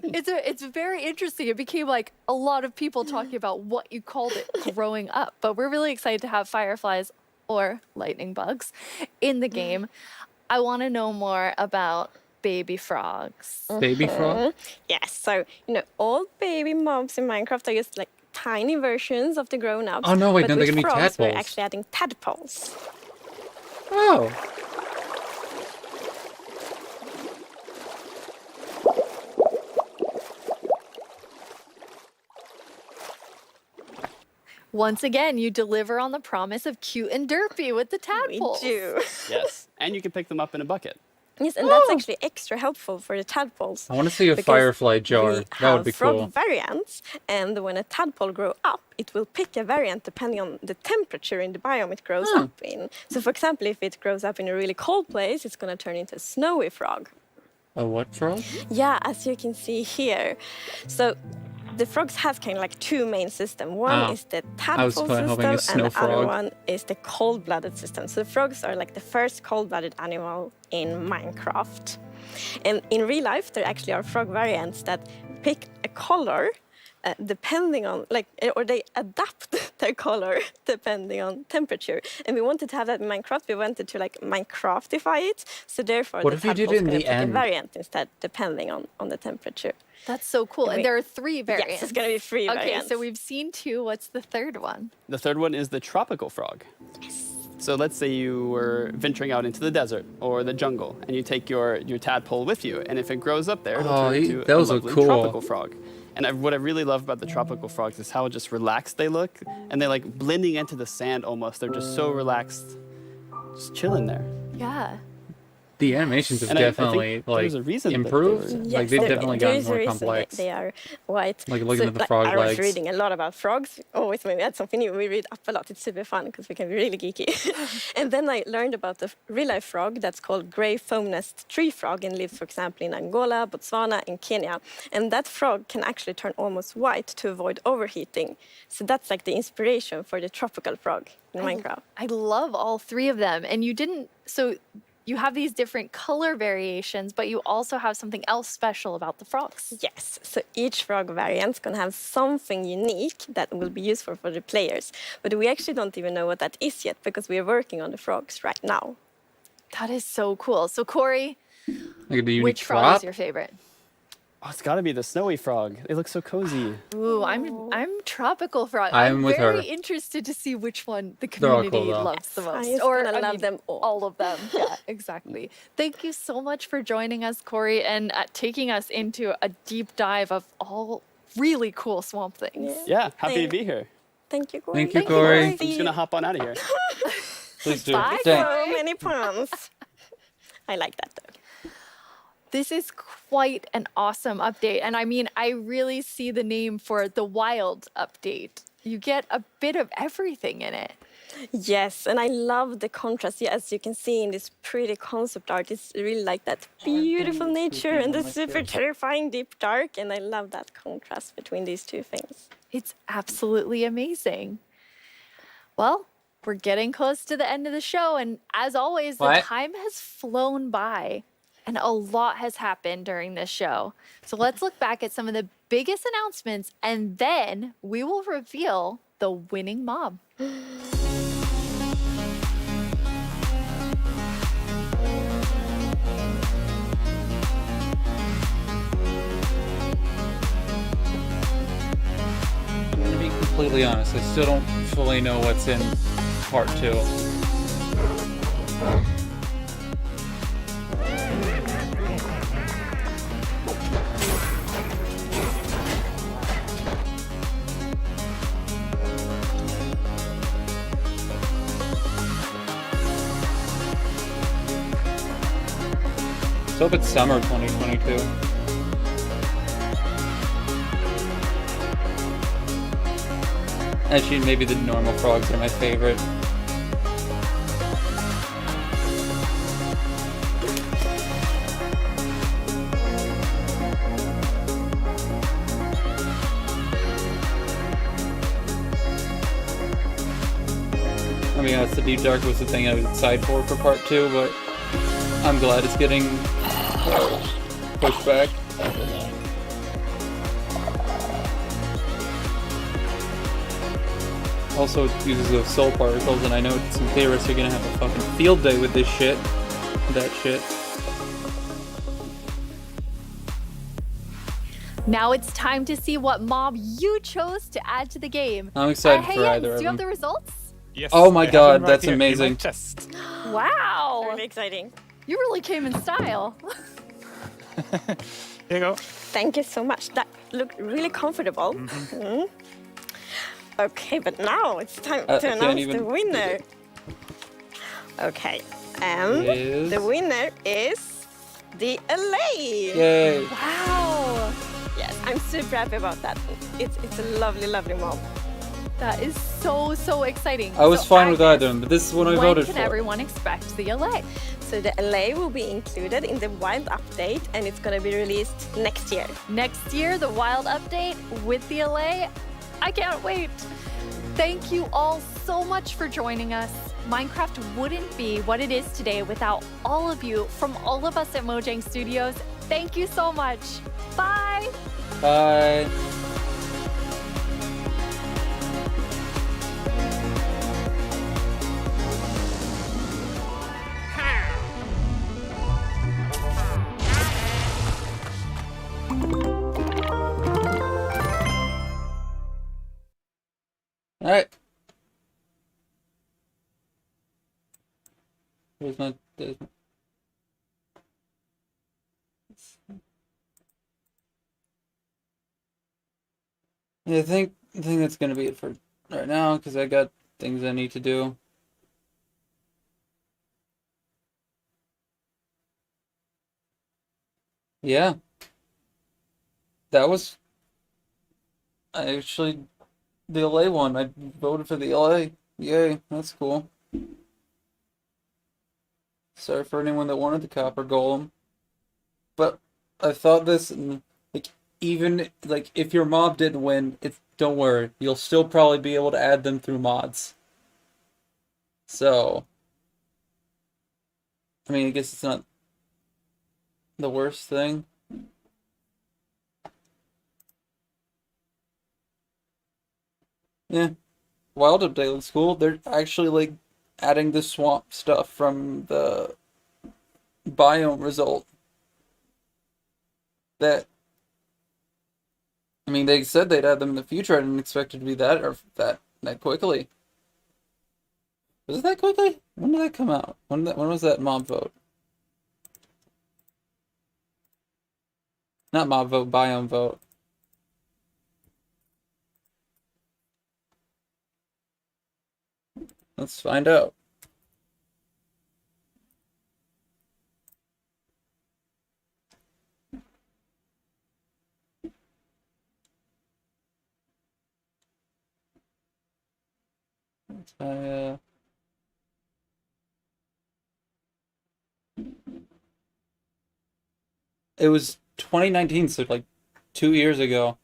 It's very interesting. It became a lot of people talking about what you called it growing up. But we're really excited to have fireflies or lightning bugs in the game. I want to know more about baby frogs. Baby frog? Yes. So, all baby mobs in Minecraft are just tiny versions of the grown-ups. Oh, no, wait, but no, they're with gonna be frogs, we're tadpoles. actually adding tadpoles. Oh. Once again, you deliver on the promise of cute and derpy with the tadpoles. We do. Yes, and you can pick them up in a bucket. Yes, and that's actually extra helpful for the tadpoles. I want to see a because firefly jar. we That would have be frog cool. variants, and when a tadpole grows up, it will pick a variant depending on the temperature in the biome it grows up in. So, for example, if it grows up in a really cold place, it's going to turn into a snowy frog. A what frog? Yeah, as you can see here. So the frogs have kind of two main systems. One is the I was tadpole hoping a system, and snow the other frog. one is the cold-blooded system. So the frogs are the first cold-blooded animal in Minecraft. And in real life, there actually are frog variants that pick a color depending on, or they adapt their color depending on temperature. And we wanted to have that in Minecraft. We wanted to Minecraftify it. So therefore, What the if you did tadpole's it in gonna the pick a end? variant instead, depending on the temperature. That's so cool. And there are 3 variants. Yes, it's going to be 3 variants. Okay, so we've seen 2. What's the third one? The third one is the tropical frog. Yes. So let's say you were venturing out into the desert or the jungle, and you take your tadpole with you, and if it grows up there, it'll turn into those a are lovely cool. tropical frog. And what I really love about the tropical frogs is how just relaxed they look, and they're blending into the sand almost. They're just so relaxed, just chilling there. Yeah. The animations have And I definitely think there's a reason that they improved. were- Yes, They've there- definitely there gotten is a more reason complex. They are white. Looking at the frog I legs. was reading a lot about frogs. Always when we add something new, we read up a lot. It's super fun because we can be really geeky. And then I learned about the real-life frog that's called gray foam-nest tree frog and lives, for example, in Angola, Botswana, and Kenya. And that frog can actually turn almost white to avoid overheating. So that's the inspiration for the tropical frog in Minecraft. I love all 3 of them. And you have these different color variations, but you also have something else special about the frogs. Yes, so each frog variant is going to have something unique that will be useful for the players. But we actually don't even know what that is yet because we are working on the frogs right now. That is so cool. So Corey, Like a unique which frog crop? is your favorite? Oh, it's got to be the snowy frog. They look so cozy. Ooh, I'm tropical frog. I'm with very her. interested to see which one the They're all cool, community though. loves the most. I'm gonna love them all. of them. Yeah, exactly. Thank you so much for joining us, Corey, and taking us into a deep dive of all really cool swamp things. Yeah, happy to be here. Thank you, Corey. Thank you, Corey. I'm just going to hop on out of here. Please do. Bye, Thanks. So many puns. I like that though. This is quite an awesome update. And I mean, I really see the name for the wild update. You get a bit of everything in it. Yes, and I love the contrast. Yeah, as you can see in this pretty concept art, it's really that beautiful nature and the super terrifying deep dark. And I love that contrast between these 2 things. It's absolutely amazing. Well, we're getting close to the end of the show. And as always, the What? time has flown by. And a lot has happened during this show. So let's look back at some of the biggest announcements, and then we will reveal the winning mob. I'm gonna be completely honest, I still don't fully know what's in part 2. Let's hope it's summer 2022. Actually, maybe the normal frogs are my favorite. I mean, honest, the Deep Dark was the thing I was excited for part 2, but I'm glad it's getting pushed back. Also, it uses those soul particles, and I know some theorists are gonna have a fucking field day with this shit. That shit. Now it's time to see what mob you chose to add to the game. I'm excited hey, for Jens, either of do you have them. the results? Yes. Oh my I have god, them right that's here in my amazing. chest. Wow. Very exciting. You really came in style. Here you go. Thank you so much. That looked really comfortable. Mm. Okay, but now it's time to announce the winner. Okay, and the winner is the LA. Yay. Wow. Yes, I'm super happy about that. It's a lovely, lovely mob. That is so exciting. I was So, fine with Agnes, either, but this is what I when voted can for. everyone expect the LA? So the LA will be included in the Wild update, and it's gonna be released next year. Next year, the Wild update with the LA. I can't wait. Thank you all so much for joining us. Minecraft wouldn't be what it is today without all of you. From all of us at Mojang Studios, thank you so much. Bye. Bye. Alright. There's my... Yeah, I think that's gonna be it for right now, because I got things I need to do. Yeah. That was... I actually... The LA one. I voted for the LA. Yay, that's cool. Sorry for anyone that wanted the copper golem. But I thought this, and like, even like if your mob didn't win, don't worry, you'll still probably be able to add them through mods. So, I mean, I guess it's not the worst thing. Yeah, Wild update looks cool. They're actually like adding the swamp stuff from the biome result. That, I mean, they said they'd add them in the future. I didn't expect it to be that or that quickly. Was it that quickly? When did that come out? When was that mob vote? Not mob vote, biome vote. Let's find out. It was 2019, so like 2 years ago.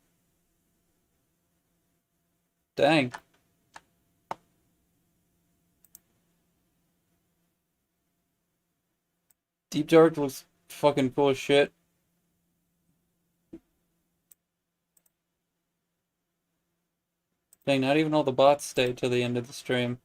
Dang. Deep Dark looks fucking cool as shit. Dang, not even all the bots stayed till the end of the stream.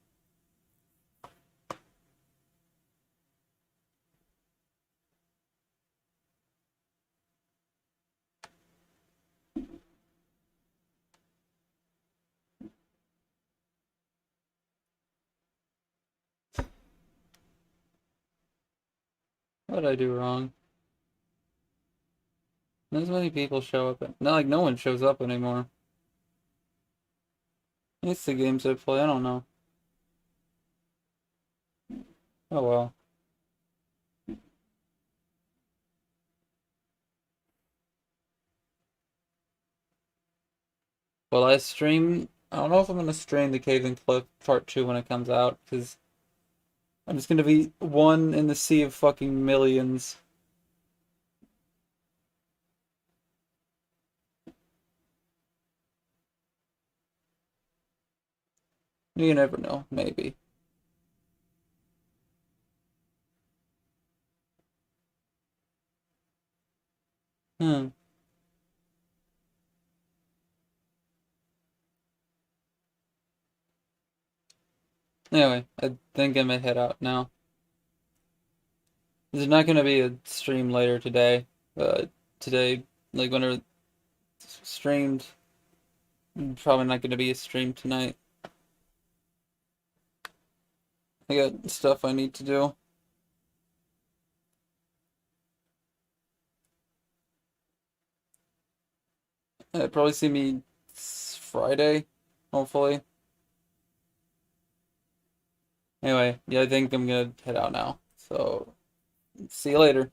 What did I do wrong? Not as many people show up. Not like no one shows up anymore. It's the games I play, I don't know. Oh well. Well, I stream. I don't know if I'm gonna stream the Cave and Cliff Part 2 when it comes out, because I'm just gonna be one in the sea of fucking millions. You never know, maybe. Hmm. Anyway, I think I'm gonna head out now. There's not gonna be a stream later today. Today, like whenever it's streamed, probably not gonna be a stream tonight. I got stuff I need to do. Probably see me Friday, hopefully. Anyway, yeah, I think I'm gonna head out now. So, see you later.